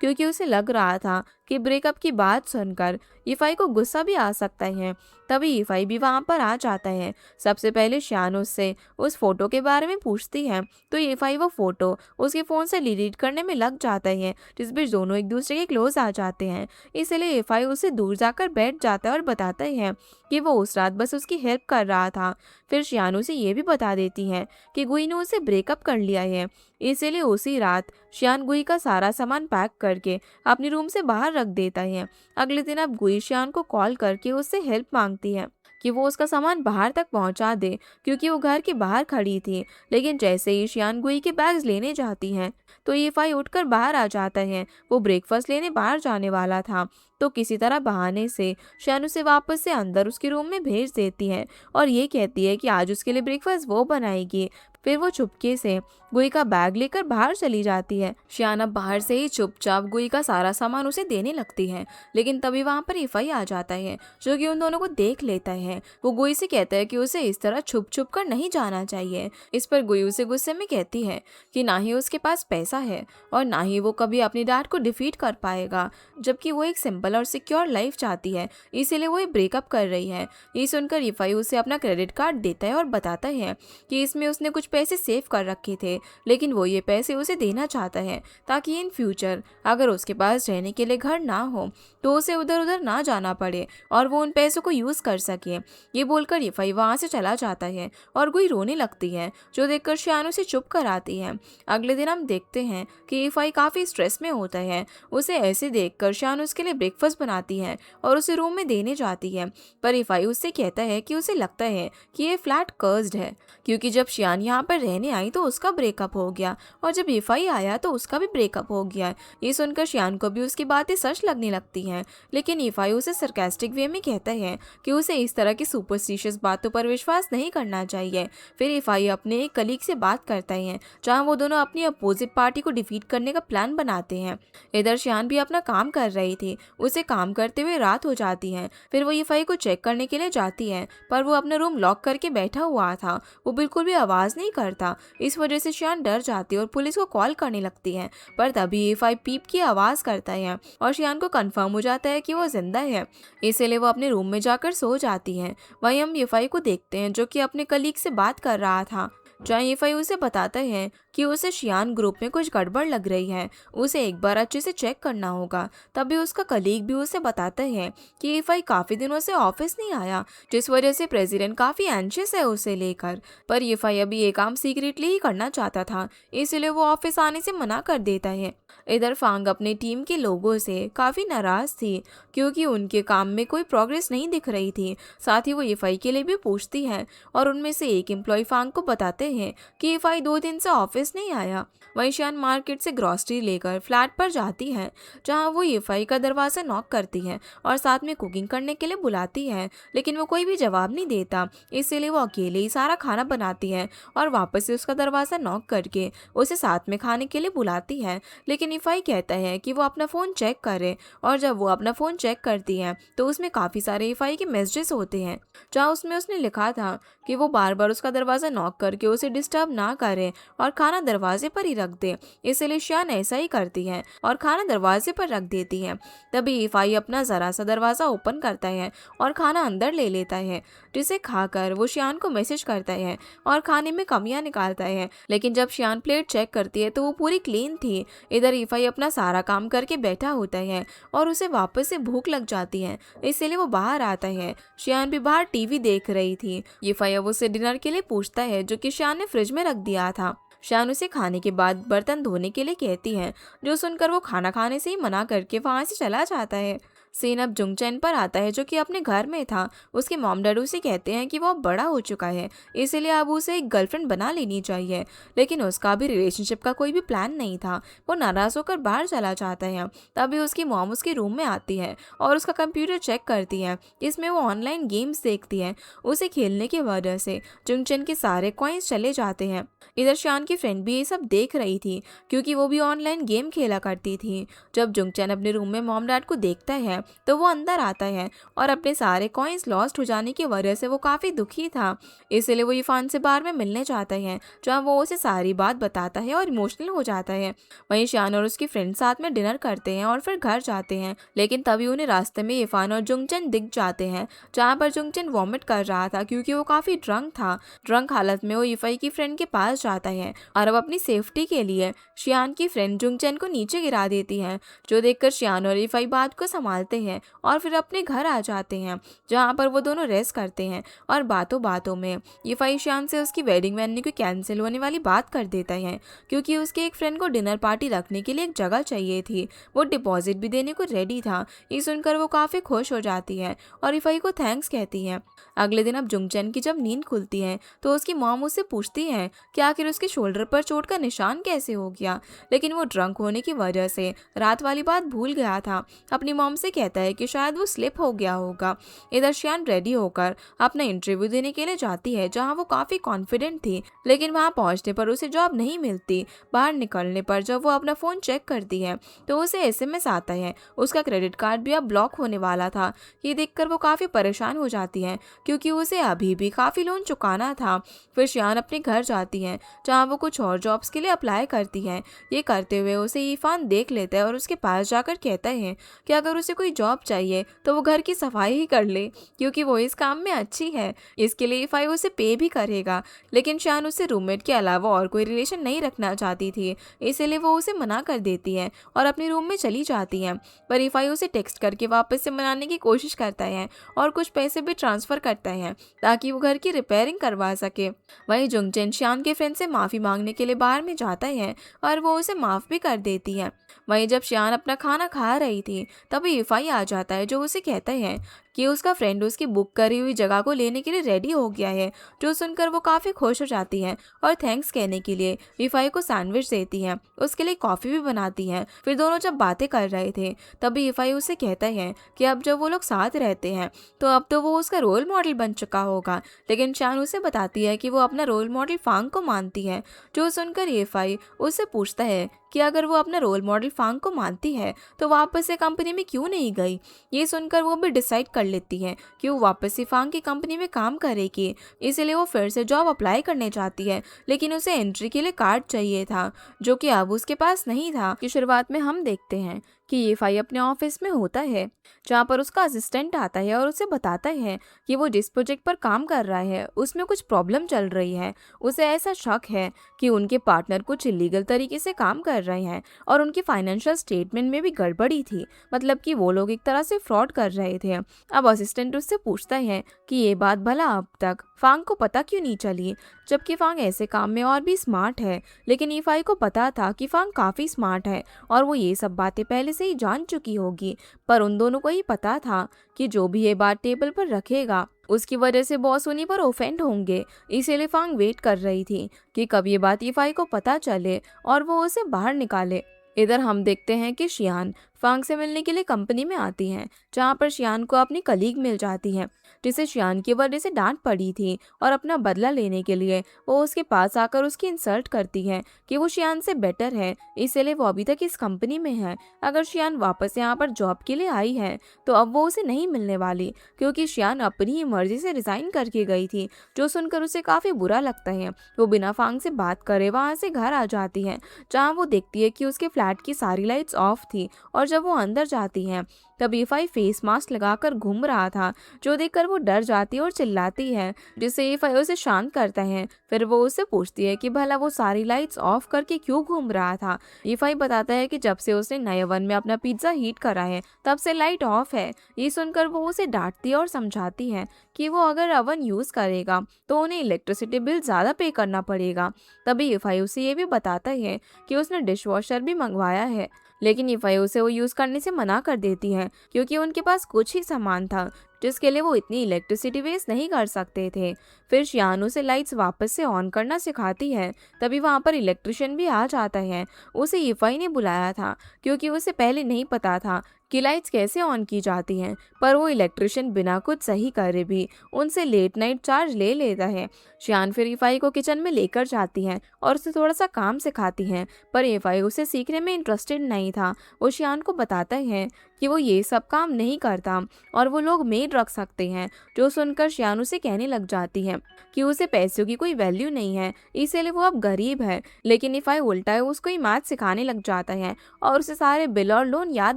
क्योंकि उसे लग रहा था कि ब्रेकअप की बात सुनकर यीफाई को गुस्सा भी आ सकता है। तभी यीफाई भी वहां पर आ जाता है। सबसे पहले शियान उससे उस फोटो के बारे में पूछती है, तो यीफाई वो फोटो उसके फ़ोन से डिलीट करने में लग जाता है, जिस बीच दोनों एक दूसरे के क्लोज आ जाते हैं। इसलिए यीफाई उससे दूर जाकर बैठ जाता है और बताता है कि वो उस रात बस उसकी हेल्प कर रहा था। फिर शियान उसे ये भी बता देती है कि गुई ने उसे ब्रेकअप कर लिया है। इसीलिए उसी रात शियान गुई का सारा सामान पैक करके अपने रूम से बाहर रख देता है। अगले दिन अब गुई शियान को कॉल करके उससे हेल्प मांगती है कि वो उसका सामान बाहर तक पहुंचा दे, क्योंकि वो घर के बाहर खड़ी थी। लेकिन जैसे ही शियान गुई के बैग्स लेने जाती है तो यीफाई उठकर बाहर आ जाता है। वो ब्रेकफास्ट लेने बाहर जाने वाला था, तो किसी तरह बहाने से शियान उसे वापस से अंदर उसके रूम में भेज देती है और ये कहती है कि आज उसके लिए ब्रेकफास्ट वो बनाएगी। फिर वो चुपके से गुई का बैग लेकर बाहर चली जाती है। शियान अब बाहर से ही चुपचाप गुई का सारा सामान उसे देने लगती है, लेकिन तभी वहाँ पर यीफाई आ जाता है, जो कि उन दोनों को देख लेता है। वो गुई से कहता है कि उसे इस तरह छुप छुप कर नहीं जाना चाहिए। इस पर गुई उसे गुस्से में कहती है कि ना ही उसके पास पैसा है और ना ही वो कभी अपनी डैड को डिफीट कर पाएगा, जबकि वो एक सिंपल और सिक्योर लाइफ चाहती है, इसीलिए वो ब्रेकअप कर रही है। ये सुनकर यीफाई उसे अपना क्रेडिट कार्ड देता है और बताता है कि इसमें उसने कुछ पैसे सेव कर रखे थे, लेकिन वो ये पैसे उसे देना चाहता है ताकि इन फ्यूचर अगर उसके पास रहने के लिए घर ना हो तो उसे उधर उधर ना जाना पड़े और वो उन पैसों को यूज कर सके। ये बोलकर यीफाई वहां से चला जाता है और गुई रोने लगती है, जो देखकर शियान उसे चुप कर आती है। अगले दिन हम देखते हैं कि यीफाई काफी स्ट्रेस में होता है। उसे ऐसे देखकर शियान उसके लिए ब्रेकफास्ट बनाती है और उसे रूम में देने जाती है, पर यीफाई उससे कहता है कि उसे लगता है कि ये फ्लैट कर्स्ड है, क्योंकि जब शियान यहाँ पर रहने आई तो उसका ब्रेकअप हो गया और जब यीफाई आया तो उसका भी ब्रेकअप हो गया। ये सुनकर शियान को भी उसकी बातें सच लगने लगती हैं, लेकिन यीफाई उसे सरकास्टिक वे में कहता है कि उसे इस तरह की सुपरस्टिशियस बातों पर विश्वास नहीं करना चाहिए। फिर यीफाई अपने एक कलीग से बात करता है, जहाँ वो दोनों अपनी अपोजिट पार्टी को डिफीट करने का प्लान बनाते हैं। इधर शियान भी अपना काम कर रही थी। उसे काम करते हुए रात हो जाती है। फिर वो यीफाई को चेक करने के लिए जाती है, पर वो अपना रूम लॉक करके बैठा हुआ था। वो बिल्कुल भी आवाज नहीं करता। इस वजह से शियान डर जाती है और पुलिस को कॉल करने लगती है, पर तभी यीफाई पीप की आवाज करता है और शियान को कंफर्म हो जाता है कि वो जिंदा है। इसलिए वो अपने रूम में जाकर सो जाती है। वहीं हम यीफाई को देखते हैं, जो कि अपने कलीग से बात कर रहा था, जहाँ यीफाई उसे बताता है कि उसे शियान ग्रुप में कुछ गड़बड़ लग रही है, उसे एक बार अच्छे से चेक करना होगा। तभी उसका कलीग भी उसे बताता है कि यीफाई काफी दिनों से ऑफिस नहीं आया, जिस वजह से प्रेसिडेंट काफी एंशियस है उसे लेकर। पर यीफाई अभी ये काम सीक्रेटली ही करना चाहता था, इसलिए वो ऑफिस आने से मना कर देता है। इधर फांग अपने टीम के लोगों से काफी नाराज थी, क्योंकि उनके काम में कोई प्रोग्रेस नहीं दिख रही थी। साथ ही वो यीफाई के लिए भी पूछती है और उनमें से एक एम्प्लॉय फांग को बताते हैं कि यीफाई 2 दिन से ऑफिस नहीं आया। वहीं शियान मार्केट से ग्रोसरी लेकर फ्लैट पर जाती है, जहां वो यीफाई का दरवाजा नॉक करती है और साथ में कुकिंग करने के लिए बुलाती है, लेकिन वो कोई भी जवाब नहीं देता। इसलिए वो अकेले ही सारा खाना बनाती है और वापस से उसका दरवाजा नॉक करके उसे साथ में खाने के लिए बुलाती है। लेकिन यीफाई कहता है कि वो अपना फ़ोन चेक करे, और जब वो अपना फ़ोन चेक करती है तो उसमें काफ़ी सारे यीफाई के मैसेजेस होते हैं, जहाँ उसमें उसने लिखा था कि वो बार बार उसका दरवाज़ा नॉक करके उसे डिस्टर्ब ना करे और खाना दरवाजे पर ही रख दे। इसलिए शियान ऐसा ही करती है और खाना दरवाजे पर रख देती है। तभी ईफाई अपना जरा सा दरवाजा ओपन करता है और खाना अंदर ले लेता है, जिसे खाकर वो शियान को मैसेज करता है और खाने में कमियां निकालता है। लेकिन जब शियान प्लेट चेक करती है तो वो पूरी क्लीन थी। इधर ईफाई अपना सारा काम करके बैठा होता है और उसे वापस से भूख लग जाती है, इसलिए वो बाहर आता है। शियान भी बाहर टीवी देख रही थी। ईफाई अब उसे डिनर के लिए पूछता है, जो कि शियान ने फ्रिज में रख दिया था। शियान उसे खाने के बाद बर्तन धोने के लिए कहती है, जो सुनकर वो खाना खाने से ही मना करके वहां से चला जाता है। सीन अब जुंगचेन पर आता है, जो कि अपने घर में था। उसके मॉम डैड उसे कहते हैं कि वो अब बड़ा हो चुका है, इसलिए अब उसे एक गर्लफ्रेंड बना लेनी चाहिए। लेकिन उसका भी रिलेशनशिप का कोई भी प्लान नहीं था। वो नाराज होकर बाहर चला जाता है। तभी उसकी मॉम उसके रूम में आती है और उसका कंप्यूटर चेक करती है। इसमें वो ऑनलाइन गेम्स देखती है। उसे खेलने की वजह से जुंगचेन के सारे कॉइन्स चले जाते हैं। इधर शियान की फ्रेंड भी ये सब देख रही थी, क्योंकि वो भी ऑनलाइन गेम खेला करती थी। जब जुंगचेन अपने रूम में मॉम डैड को देखता है तो वो अंदर आता है और अपने सारे कॉइन्स लॉस्ट हो जाने की वजह से वो काफ़ी दुखी था। इसलिए वो इरफान से बार में मिलने जाता है, जहाँ वो उसे सारी बात बताता है और इमोशनल हो जाता है। वहीं शियान और उसकी फ्रेंड साथ में डिनर करते हैं और फिर घर जाते हैं। लेकिन तभी उन्हें रास्ते में इरफान और जुंगचेन दिख जाते हैं, जहाँ पर जुंगचेन वॉमिट कर रहा था, क्योंकि वो काफ़ी ड्रंक था। ड्रंक हालत में वो ईफाई की फ्रेंड के पास जाता है और अब अपनी सेफ्टी के लिए शियान की फ्रेंड जुंगचेन को नीचे गिरा देती है, जो देखकर शियान और ईफाई बात को संभालते हैं और फिर अपने घर आ जाते हैं, जहाँ पर वो दोनों रेस्ट करते हैं। और बातों बातों में ईफाई शियान से उसकी वेडिंग वेन्यू की कैंसिल होने वाली बात कर देता है, क्योंकि उसके एक फ्रेंड को डिनर पार्टी रखने के लिए एक जगह चाहिए थी। वो डिपॉजिट भी देने को रेडी था। ये सुनकर वो काफ़ी खुश हो जाती है और ईफाई को थैंक्स कहती है। अगले दिन अब जुंगचेन की जब नींद खुलती है तो उसकी मॉम उससे पूछती है कि आखिर उसके शोल्डर पर चोट का निशान कैसे हो गया। लेकिन वो ड्रंक होने की वजह से रात वाली बात भूल गया था। अपनी मॉम से कहता है कि शायद वो स्लिप हो गया होगा। इधर शियान रेडी होकर अपना इंटरव्यू देने के लिए जाती है, जहां वो काफ़ी कॉन्फिडेंट थी। लेकिन वहां पहुंचने पर उसे जॉब नहीं मिलती। बाहर निकलने पर जब वो अपना फ़ोन चेक करती है तो उसे एसएमएस आता है। उसका क्रेडिट कार्ड भी अब ब्लॉक होने वाला था। ये देखकर वो काफ़ी परेशान हो जाती है, क्योंकि उसे अभी भी काफ़ी लोन चुकाना था। फिर शियान अपने घर जाती है, जहाँ वो कुछ और जॉब्स के लिए अप्लाई करती है। ये करते हुए उसे इरफान देख लेता है और उसके पास जाकर कहता है कि अगर उसे कोई जॉब चाहिए तो वो घर की सफाई ही कर ले, क्योंकि वो इस काम में अच्छी है। इसके लिए ईफाई उसे पे भी करेगा। लेकिन शियान उससे रूममेट के अलावा और कोई रिलेशन नहीं रखना चाहती थी, इसलिए वो उसे मना कर देती है और अपने रूम में चली जाती है। पर ईफाई उसे टेक्स्ट करके वापस से मनाने की कोशिश करता है और कुछ पैसे भी ट्रांसफ़र करता है, ताकि वो घर की रिपेयरिंग करवा सके। वहीं जुंगचेन शियान के फ्रेंड से माफ़ी मांगने के लिए बाहर में जाता है और वो उसे माफ़ भी कर देती है। वहीं जब शियान अपना खाना खा रही थी तभी ईफाई आ जाता है, जो उसे कहता है कि उसका फ्रेंड उसकी बुक करी हुई जगह को लेने के लिए रेडी हो गया है। जो सुनकर वो काफ़ी खुश हो जाती है और थैंक्स कहने के लिए ईफाई को सैंडविच देती है। उसके लिए कॉफ़ी भी बनाती है। फिर दोनों जब बातें कर रहे थे तभी ईफाई उसे कहता है कि अब जब वो लोग साथ रहते हैं तो अब तो वो उसका रोल मॉडल बन चुका होगा। लेकिन शियान उसे बताती है कि वो अपना रोल मॉडल फांग को मानती है। जो सुनकर ईफाई उससे पूछता है कि अगर वो अपना रोल मॉडल फांग को मानती है तो वापस से कंपनी में क्यों नहीं गई। ये सुनकर वो भी डिसाइड कर लेती है कि वो वापस से फांग की कंपनी में काम करेगी। इसलिए वो फिर से जॉब अप्लाई करने चाहती है, लेकिन उसे एंट्री के लिए कार्ड चाहिए था, जो कि अब उसके पास नहीं था। कि शुरुआत में हम देखते हैं कि ईफाई अपने ऑफिस में होता है, जहाँ पर उसका असिस्टेंट आता है और उसे बताता है कि वो जिस प्रोजेक्ट पर काम कर रहा है उसमें कुछ प्रॉब्लम चल रही है। उसे ऐसा शक है कि उनके पार्टनर कुछ इलीगल तरीके से काम कर रहे हैं और उनकी फाइनेंशियल स्टेटमेंट में भी गड़बड़ी थी, मतलब कि वो लोग एक तरह से फ्रॉड कर रहे थे। अब असिस्टेंट उससे पूछता है कि ये बात भला अब तक फांग को पता क्यों नहीं चली, जबकि फांग ऐसे काम में और भी स्मार्ट है। लेकिन ईफाई को पता था कि फांग काफ़ी स्मार्ट है और वो ये सब बातें पहले से ही जान चुकी होगी, पर उन दोनों को ही पता था कि जो भी ये बात टेबल पर रखेगा उसकी वजह से बॉस उन्हीं पर ऑफेंड होंगे। इसीलिए फांग वेट कर रही थी कि कब ये बात ईफाई को पता चले और वो उसे बाहर निकाले। इधर हम देखते हैं कि शियान फांग से मिलने के लिए कंपनी में आती हैं, जहाँ पर शियान को अपनी कलीग मिल जाती है, जिसे शियान की वजह से डांट पड़ी थी। और अपना बदला लेने के लिए वो उसके पास आकर उसकी इंसल्ट करती है कि वो शियान से बेटर है, इसलिए वो अभी तक इस कंपनी में है। अगर शियान वापस यहाँ पर जॉब के लिए आई है तो अब वो उसे नहीं मिलने वाली, क्योंकि शियान अपनी ही मर्जी से रिजाइन करके गई थी, जो सुनकर उसे काफी बुरा लगता है। वो बिना फांग से बात करे वहां से घर आ जाती है, जहाँ वो देखती है कि उसके फ्लैट की सारी लाइट्स ऑफ थी। और जब वो अंदर जाती है तब ईफाई फेस मास्क लगाकर घूम रहा था, जो देखकर वो डर जाती है और चिल्लाती है, जिससे ईफाई उसे शांत करता है। फिर वो उससे पूछती है कि भला वो सारी लाइट्स ऑफ करके क्यों घूम रहा था। ईफाई बताता है कि जब से उसने नए ओवन में अपना पिज्जा हीट करा है तब से लाइट ऑफ है। ये सुनकर वो उसे डांटती है और समझाती है कि वो अगर ओवन यूज करेगा तो उन्हें इलेक्ट्रिसिटी बिल ज्यादा पे करना पड़ेगा। तभी ईफाई उसे ये भी बताता है कि उसने डिश वॉशर भी मंगवाया है, लेकिन ईफाई उसे वो यूज करने से मना कर देती है, क्योंकि उनके पास कुछ ही सामान था जिसके लिए वो इतनी इलेक्ट्रिसिटी वेस्ट नहीं कर सकते थे। फिर शियान उसे लाइट्स वापस से ऑन करना सिखाती है। तभी वहाँ पर इलेक्ट्रिशियन भी आ जाता है। उसे ईफाई ने बुलाया था, क्योंकि उसे पहले नहीं पता था कि लाइट्स कैसे ऑन की जाती हैं, पर वो इलेक्ट्रिशियन बिना कुछ सही करे भी उनसे लेट नाइट चार्ज ले लेता है। शियान फिर ईफाई को किचन में लेकर जाती है और उसे थोड़ा सा काम सिखाती है, पर ईफाई उसे सीखने में इंटरेस्टेड नहीं था। वो शियान को बताता है कि वो ये सब काम नहीं करता और वो लोग मेड रख सकते हैं, जो सुनकर शियान उसे कहने लग जाती है कि उसे पैसों की कोई वैल्यू नहीं है, इसीलिए वो अब गरीब है। लेकिन ईफाई उल्टा है उसको ही मैथ सिखाने लग जाता है और उसे सारे बिल और लोन याद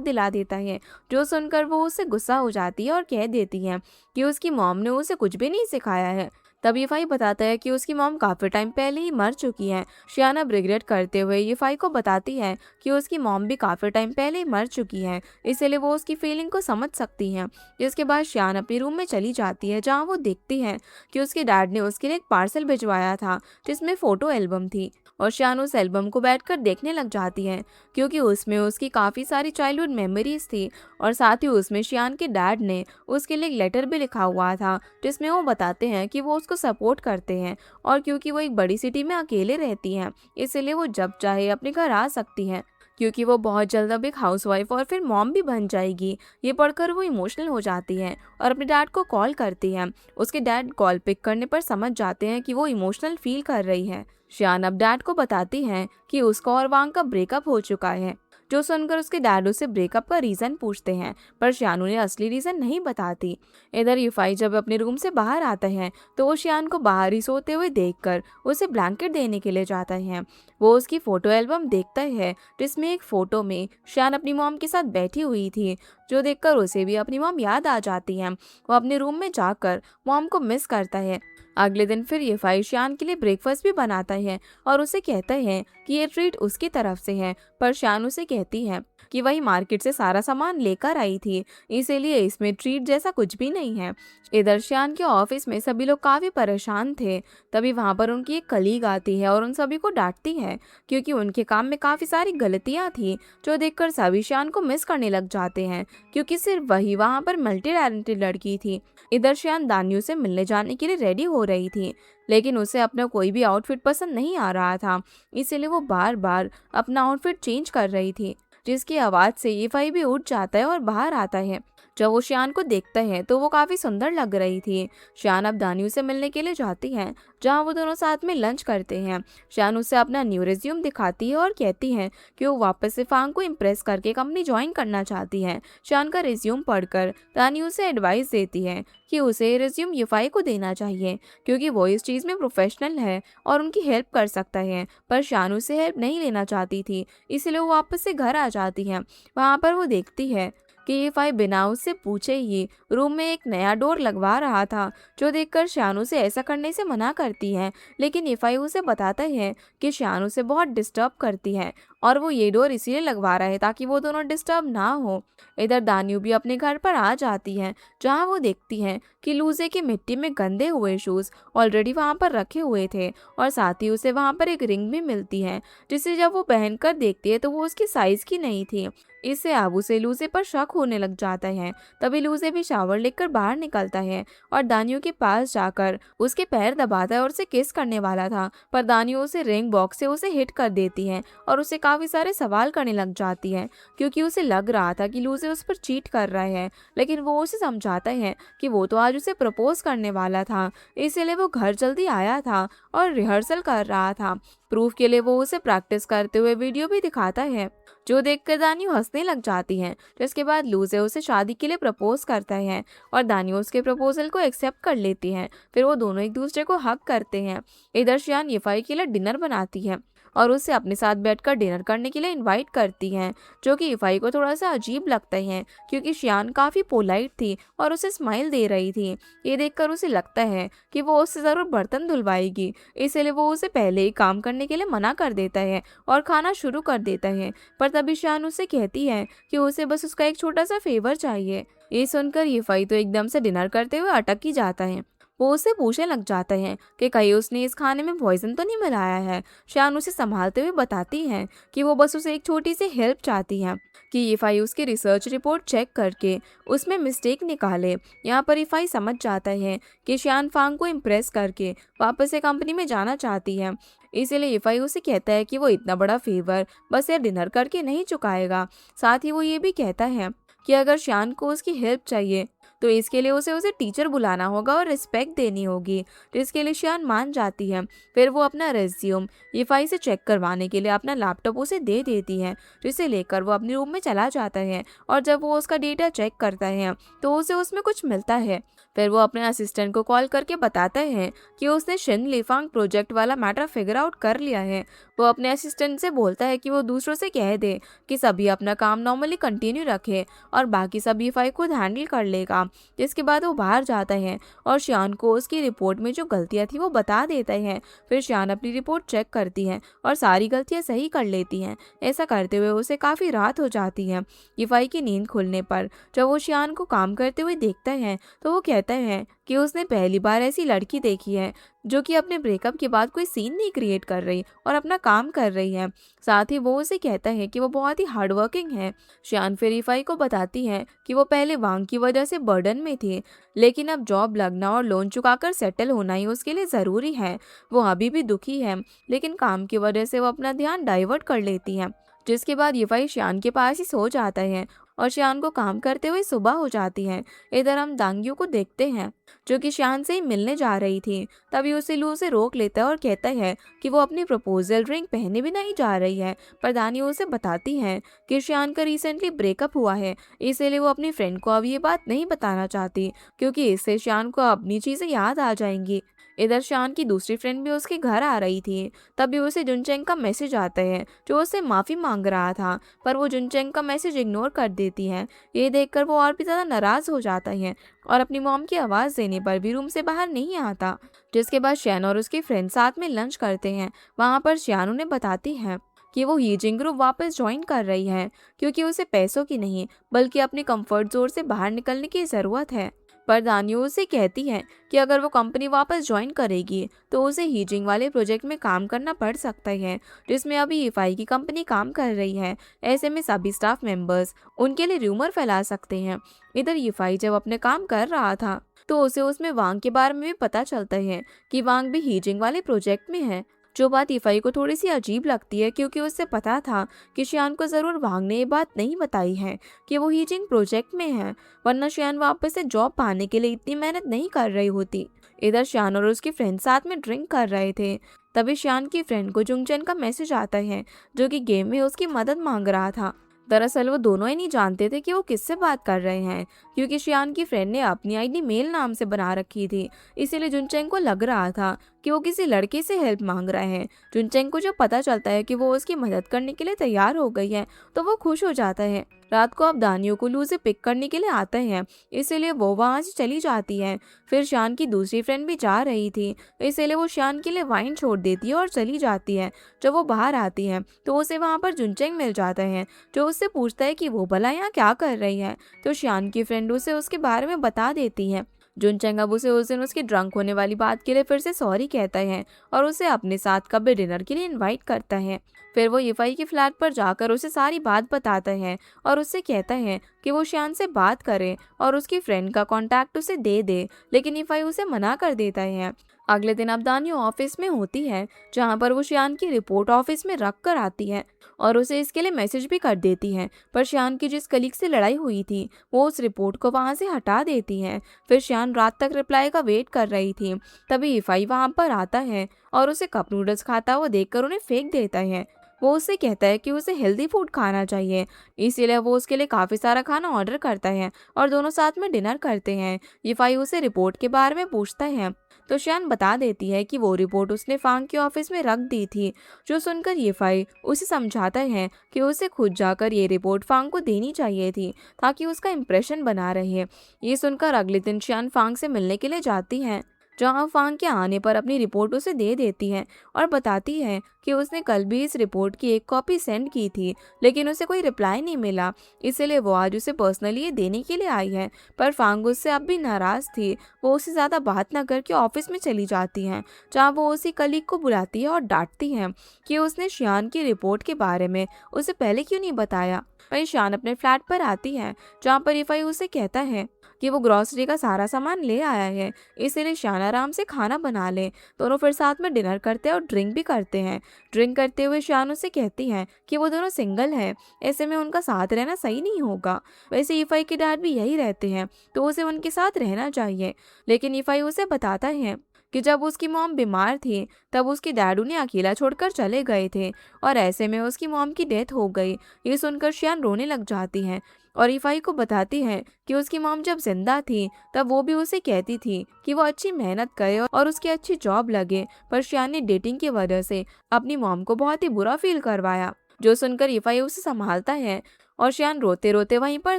दिला देता है, जो सुनकर वो उससे गुस्सा हो जाती है और कह देती है कि उसकी मॉम ने उसे कुछ भी नहीं सिखाया है। तब ईफाई बताता है कि उसकी मॉम काफी टाइम पहले ही मर चुकी है। शियान अब रिग्रेट करते हुए ईफाई को बताती है कि उसकी मॉम भी काफी टाइम पहले ही मर चुकी है, इसलिए वो उसकी फीलिंग को समझ सकती है। जिसके बाद शियान अपने रूम में चली जाती है, जहाँ वो देखती है कि उसके डैड ने उसके लिए एक पार्सल भिजवाया था जिसमें फोटो एल्बम थी। और शियान उस एल्बम को बैठकर देखने लग जाती है, क्योंकि उसमें उसकी काफ़ी सारी चाइल्डहुड मेमोरीज थी। और साथ ही उसमें शियान के डैड ने उसके लिए एक लेटर भी लिखा हुआ था, जिसमें वो बताते हैं कि वो उसको सपोर्ट करते हैं, और क्योंकि वो एक बड़ी सिटी में अकेले रहती हैं इसलिए वो जब चाहे अपने घर आ सकती हैं, क्योंकि वो बहुत जल्द अब एक हाउसवाइफ और फिर मॉम भी बन जाएगी। ये पढ़कर वो इमोशनल हो जाती है और अपने डैड को कॉल करती है। उसके डैड कॉल पिक करने पर समझ जाते हैं कि वो इमोशनल फील कर रही है। शियान अब डैड को बताती है कि उसका और वांग का ब्रेकअप हो चुका है, जो सुनकर उसके डैड उससे ब्रेकअप का रीजन पूछते हैं, पर शियान उन्हें असली रीजन नहीं बताती। इधर यूफाई जब अपने रूम से बाहर आता है तो वो शियान को बाहर ही सोते हुए देखकर उसे ब्लैंकेट देने के लिए जाता है। वो उसकी फोटो एल्बम देखता है, जिसमें एक फोटो में शियान अपनी मॉम के साथ बैठी हुई थी, जो देखकर उसे भी अपनी मॉम याद आ जाती है। वो अपने रूम में जाकर मॉम को मिस करता है। अगले दिन फिर यूफाई शियान के लिए ब्रेकफास्ट भी बनाता है और उसे कहता है कि ये ट्रीट उसकी तरफ से है, पर शियान उसे कहती है कि वही मार्केट से सारा सामान लेकर आई थी, इसीलिए इसमें ट्रीट जैसा कुछ भी नहीं है। इधर शियान के ऑफिस में सभी लोग काफी परेशान थे। तभी वहां पर उनकी एक कलीग आती है और उन सभी को डांटती है, क्योंकि उनके काम में काफी सारी गलतियां थी, जो देखकर सभी शियान को मिस करने लग जाते हैं, क्योंकि सिर्फ वही वहां पर मल्टी टैलेंटेड लड़की थी। इधर शियान दानियों से मिलने जाने के लिए रेडी हो रही थी, लेकिन उसे अपना कोई भी आउटफिट पसंद नहीं आ रहा था, इसीलिए वो बार बार अपना आउटफिट चेंज कर रही थी, जिसकी आवाज से ईफाई भी उठ जाता है और बाहर आता है। जब वो शियान को देखता है तो वो काफी सुंदर लग रही थी। शियान अब दानियों से मिलने के लिए जाती है, जहाँ वो दोनों साथ में लंच करते हैं। शियान उसे अपना न्यू रिज्यूम दिखाती है और कहती है कि वो वापस से फांग को इम्प्रेस करके कंपनी ज्वाइन करना चाहती है। शियान का रिज्यूम पढ़कर दानी उसे एडवाइस देती है कि उसे रिज्यूम यूफाई को देना चाहिए, क्योंकि वो इस चीज़ में प्रोफेशनल है और उनकी हेल्प कर सकता है। पर शियान उसे हेल्प नहीं लेना चाहती थी, इसलिए वो वापस से घर आ जाती है। वहाँ पर वो देखती है कि यूफाई बिना उससे पूछे ही रूम में एक नया डोर लगवा रहा था, जो देखकर शियान उसे ऐसा करने से मना करती है। लेकिन यूफाई उसे बताता है कि शियान उसे बहुत डिस्टर्ब करती है और वो ये डोर इसीलिए लगवा रहा है ताकि वो दोनों डिस्टर्ब ना हो। इधर दानियू भी अपने घर पर आ जाती है, जहाँ वो देखती है कि लूजे की मिट्टी में गंदे हुए शूज ऑलरेडी वहाँ पर रखे हुए थे, और साथ ही उसे वहाँ पर एक रिंग भी मिलती है, जिसे जब वो पहनकर देखती है तो वो उसकी साइज की नहीं थी। इससे अब उसे लूजे पर शक होने लग जाता है। तभी लूजे भी शावर लेकर बाहर निकलता है और दानियू के पास जाकर उसके पैर दबाता है और उसे किस करने वाला था, पर दानियू उसे रिंग बॉक्स से उसे हिट कर देती है और उसे काफ़ी सारे सवाल करने लग जाती है, क्योंकि उसे लग रहा था कि लू से उस पर चीट कर रहा है। लेकिन वो उसे समझाता है कि वो तो आज उसे प्रपोज करने वाला था, इसीलिए वो घर जल्दी आया था और रिहर्सल कर रहा था। प्रूफ के लिए वो उसे प्रैक्टिस करते हुए वीडियो भी दिखाता है, जो देखकर दानियो हंसने लग जाती है। जिसके बाद लू से उसे शादी के लिए प्रपोज करता है और दानियो उसके प्रपोजल को एक्सेप्ट कर लेती है। फिर वो दोनों एक दूसरे को हग करते हैं। इधर शियान यीफाई के लिए डिनर बनाती है और उसे अपने साथ बैठकर डिनर करने के लिए इनवाइट करती हैं, जो कि यीफाई को थोड़ा सा अजीब लगता है, क्योंकि शियान काफ़ी पोलाइट थी और उसे स्माइल दे रही थी। ये देखकर उसे लगता है कि वो उससे ज़रूर बर्तन धुलवाएगी, इसलिए वो उसे पहले ही काम करने के लिए मना कर देता है और खाना शुरू कर देता है। पर तभी शियान उससे कहती है कि उसे बस उसका एक छोटा सा फेवर चाहिए। ये सुनकर यीफाई तो एकदम से डिनर करते हुए अटक ही जाता है। वो उससे पूछने लग जाता है कि कहीं उसने इस खाने में पॉइजन तो नहीं मिलाया है। शान उसे संभालते हुए बताती है कि वो बस उसे एक छोटी सी हेल्प चाहती है कि यीफाई उसकी रिसर्च रिपोर्ट चेक करके उसमें मिस्टेक निकाले। यहाँ पर यीफाई समझ जाता है कि शियान फांग को इम्प्रेस करके वापस से कंपनी में जाना चाहती है, इसीलिए यीफाई उसे कहता है कि वो इतना बड़ा फेवर बस ये डिनर करके नहीं चुकाएगा। साथ ही वो ये भी कहता है कि अगर शियान को उसकी हेल्प चाहिए तो इसके लिए उसे टीचर बुलाना होगा और रिस्पेक्ट देनी होगी, जिसके लिए शियान मान जाती है। फिर वो अपना रेज्यूम यीफाई से चेक करवाने के लिए अपना लैपटॉप उसे दे देती है, जिसे लेकर वो अपने रूम में चला जाता है। और जब वो उसका डेटा चेक करता है तो उसे उसमें कुछ मिलता है। फिर वो अपने असिस्टेंट को कॉल करके बताता है कि उसने शिन लिफांग प्रोजेक्ट वाला मैटर फिगर आउट कर लिया है। वो अपने असिस्टेंट से बोलता है कि वो दूसरों से कह दे कि सभी अपना काम नॉर्मली कंटिन्यू रखे और बाकी सब यीफाई खुद हैंडल कर लेगा। जिसके बाद वो बाहर जाता है और शियान को उसकी रिपोर्ट में जो गलतियां थी वो बता देता है। फिर शियान अपनी रिपोर्ट चेक करती है और सारी गलतियां सही कर लेती हैं। ऐसा करते हुए उसे काफ़ी रात हो जाती है। यीफाई की नींद खुलने पर जब वो शियान को काम करते हुए देखता है तो वो कहता है कि उसने पहली बार ऐसी लड़की देखी है जो कि अपने ब्रेकअप के बाद कोई सीन नहीं क्रिएट कर रही और अपना काम कर रही है। साथ ही वो उसे कहता है कि वो बहुत ही हार्ड वर्किंग है। शियान फिर यीफाई को बताती है कि वो पहले वांग की वजह से बर्डन में थी, लेकिन अब जॉब लगना और लोन चुकाकर सेटल होना ही उसके लिए ज़रूरी है। वो अभी भी दुखी है, लेकिन काम की वजह से वो अपना ध्यान डाइवर्ट कर लेती है। जिसके बाद यीफाई शियान के पास ही सो जाता है और शियान को काम करते हुए सुबह हो जाती है। इधर हम दांग्यू को देखते हैं, जो कि शियान से ही मिलने जा रही थी। तभी उसे लू से रोक लेता है और कहता है कि वो अपनी प्रपोजल रिंग पहने भी नहीं जा रही है। पर दानियो उसे बताती है कि शियान का रिसेंटली ब्रेकअप हुआ है, इसलिए वो अपनी फ्रेंड को अब ये बात नहीं बताना चाहती, क्योंकि इससे शियान को अपनी चीज़ें याद आ जाएंगी। इधर शियान की दूसरी फ्रेंड भी उसके घर आ रही थी। तभी उसे जुनचेंग का मैसेज आता है, जो उससे माफ़ी मांग रहा था, पर वो जुनचेंग का मैसेज इग्नोर कर देती है। ये देखकर वो और भी ज़्यादा नाराज़ हो जाता है और अपनी मॉम की आवाज़ देने पर भी रूम से बाहर नहीं आता। जिसके बाद शियान और उसकी फ्रेंड साथ में लंच करते हैं। वहाँ पर शियान उन्हें बताती है कि वो हीजिंग ग्रुप वापस ज्वाइन कर रही है, क्योंकि उसे पैसों की नहीं बल्कि अपने कंफर्ट जोन से बाहर निकलने की ज़रूरत है। पर दानियो उसे कहती है कि अगर वो कंपनी वापस ज्वाइन करेगी तो उसे हीजिंग वाले प्रोजेक्ट में काम करना पड़ सकता है, जिसमें अभी यीफाई की कंपनी काम कर रही है। ऐसे में सभी स्टाफ मेंबर्स उनके लिए रूमर फैला सकते हैं। इधर यीफाई जब अपने काम कर रहा था तो उसे उसमें वांग के बारे में भी पता चलता है कि वांग भी हीजिंग वाले प्रोजेक्ट में है, जो बात यीफाई को थोड़ी सी अजीब लगती है, क्योंकि उससे पता था कि शियान को ज़रूर वांग ने ये बात नहीं बताई है कि वो हीजिंग प्रोजेक्ट में है, वरना शियान वापस से जॉब पाने के लिए इतनी मेहनत नहीं कर रही होती। इधर शियान और उसकी फ्रेंड साथ में ड्रिंक कर रहे थे। तभी शियान की फ्रेंड को जुंगचेन का मैसेज आता है, जो कि गेम में उसकी मदद मांग रहा था। दरअसल वो दोनों ही नहीं जानते थे कि वो किससे बात कर रहे हैं, क्योंकि शियान की फ्रेंड ने अपनी आईडी मेल नाम से बना रखी थी। इसीलिए जुनचेंग को लग रहा था कि वो किसी लड़के से हेल्प मांग रहा है। जुनचेंग को जब पता चलता है कि वो उसकी मदद करने के लिए तैयार हो गई है तो वो खुश हो जाता है। रात को अब दानियो को लू से पिक करने के लिए आता है, इसीलिए वो वहाँ से चली जाती है। फिर शियान की दूसरी फ्रेंड भी जा रही थी, इसीलिए वो शियान के लिए वाइन छोड़ देती है और चली जाती है। जब वो बाहर आती है तो उसे वहाँ पर जुनचेंग मिल जाता है, जो उससे पूछता है कि वो भला यहाँ क्या कर रही है। तो शियान की फ्रेंड उसे उसके बारे में बता देती है। जुनचेंग अब उसे उस दिन उसकी ड्रंक होने वाली बात के लिए फिर से सॉरी कहता है और उसे अपने साथ कभी डिनर के लिए इनवाइट करता है। फिर वो यीफाई के फ्लैट पर जाकर उसे सारी बात बताता है और उससे कहता है कि वो शियान से बात करे और उसकी फ्रेंड का कांटेक्ट उसे दे दे, लेकिन यीफाई उसे मना कर देता है। अगले दिन अब दानियो ऑफिस में होती है, जहाँ पर वो शियान की रिपोर्ट ऑफिस में रख कर आती है और उसे इसके लिए मैसेज भी कर देती है। पर शियान की जिस कलीग से लड़ाई हुई थी वो उस रिपोर्ट को वहाँ से हटा देती है। फिर शियान रात तक रिप्लाई का वेट कर रही थी, तभी इफाई वहाँ पर आता है और उसे कप नूडल्स खाता हुआ देखकर उन्हें फेंक देता है। वो उससे कहता है कि उसे हेल्दी फूड खाना चाहिए, इसीलिए वो उसके लिए काफ़ी सारा खाना ऑर्डर करता है और दोनों साथ में डिनर करते हैं। यिफाई उसे रिपोर्ट के बारे में पूछता है तो शियान बता देती है कि वो रिपोर्ट उसने फांग के ऑफिस में रख दी थी। जो सुनकर यिफाई उसे समझाता है कि उसे खुद जाकर ये रिपोर्ट फांग को देनी चाहिए थी ताकि उसका इम्प्रेशन बना रहे। ये सुनकर अगले दिन शियान फांग से मिलने के लिए जाती है, जहां फांग के आने पर अपनी रिपोर्ट उसे दे देती है और बताती है कि उसने कल भी इस रिपोर्ट की एक कॉपी सेंड की थी, लेकिन उसे कोई रिप्लाई नहीं मिला, इसलिए वो आज उसे पर्सनली ये देने के लिए आई है। पर फांग उससे अब भी नाराज थी। वो उससे ज़्यादा बात न करके ऑफिस में चली जाती हैं, जहाँ वो उसी कलीग को बुलाती है और डांटती है कि उसने शियान की रिपोर्ट के बारे में उसे पहले क्यों नहीं बताया। वहीं शियान अपने फ्लैट पर आती है, जहाँ पर इफाई उसे कहता है कि वो ग्रॉसरी का सारा सामान ले आया है, इसीलिए शियान आराम से खाना बना ले। दोनों फिर साथ में डिनर करते हैं और ड्रिंक भी करते हैं। ड्रिंक करते हुए शियान उसे कहती है कि वो दोनों सिंगल है, ऐसे में उनका साथ रहना सही नहीं होगा। वैसे इफाई के डैड भी यही रहते हैं, तो उसे उनके साथ रहना चाहिए। लेकिन इफाई उसे बताता है कि जब उसकी मॉम बीमार थी तब उसके डैड उन्हें अकेला छोड़कर चले गए थे और ऐसे में उसकी मॉम की डेथ हो गई। ये सुनकर शियान रोने लग जाती है और इफाई को बताती है कि उसकी मॉम जब जिंदा थी तब वो भी उसे कहती थी कि वो अच्छी मेहनत करे और उसकी अच्छी जॉब लगे, पर शियान ने डेटिंग की वजह से अपनी मॉम को बहुत ही बुरा फील करवाया। जो सुनकर इफाई उसे संभालता है और शियान रोते रोते वहीं पर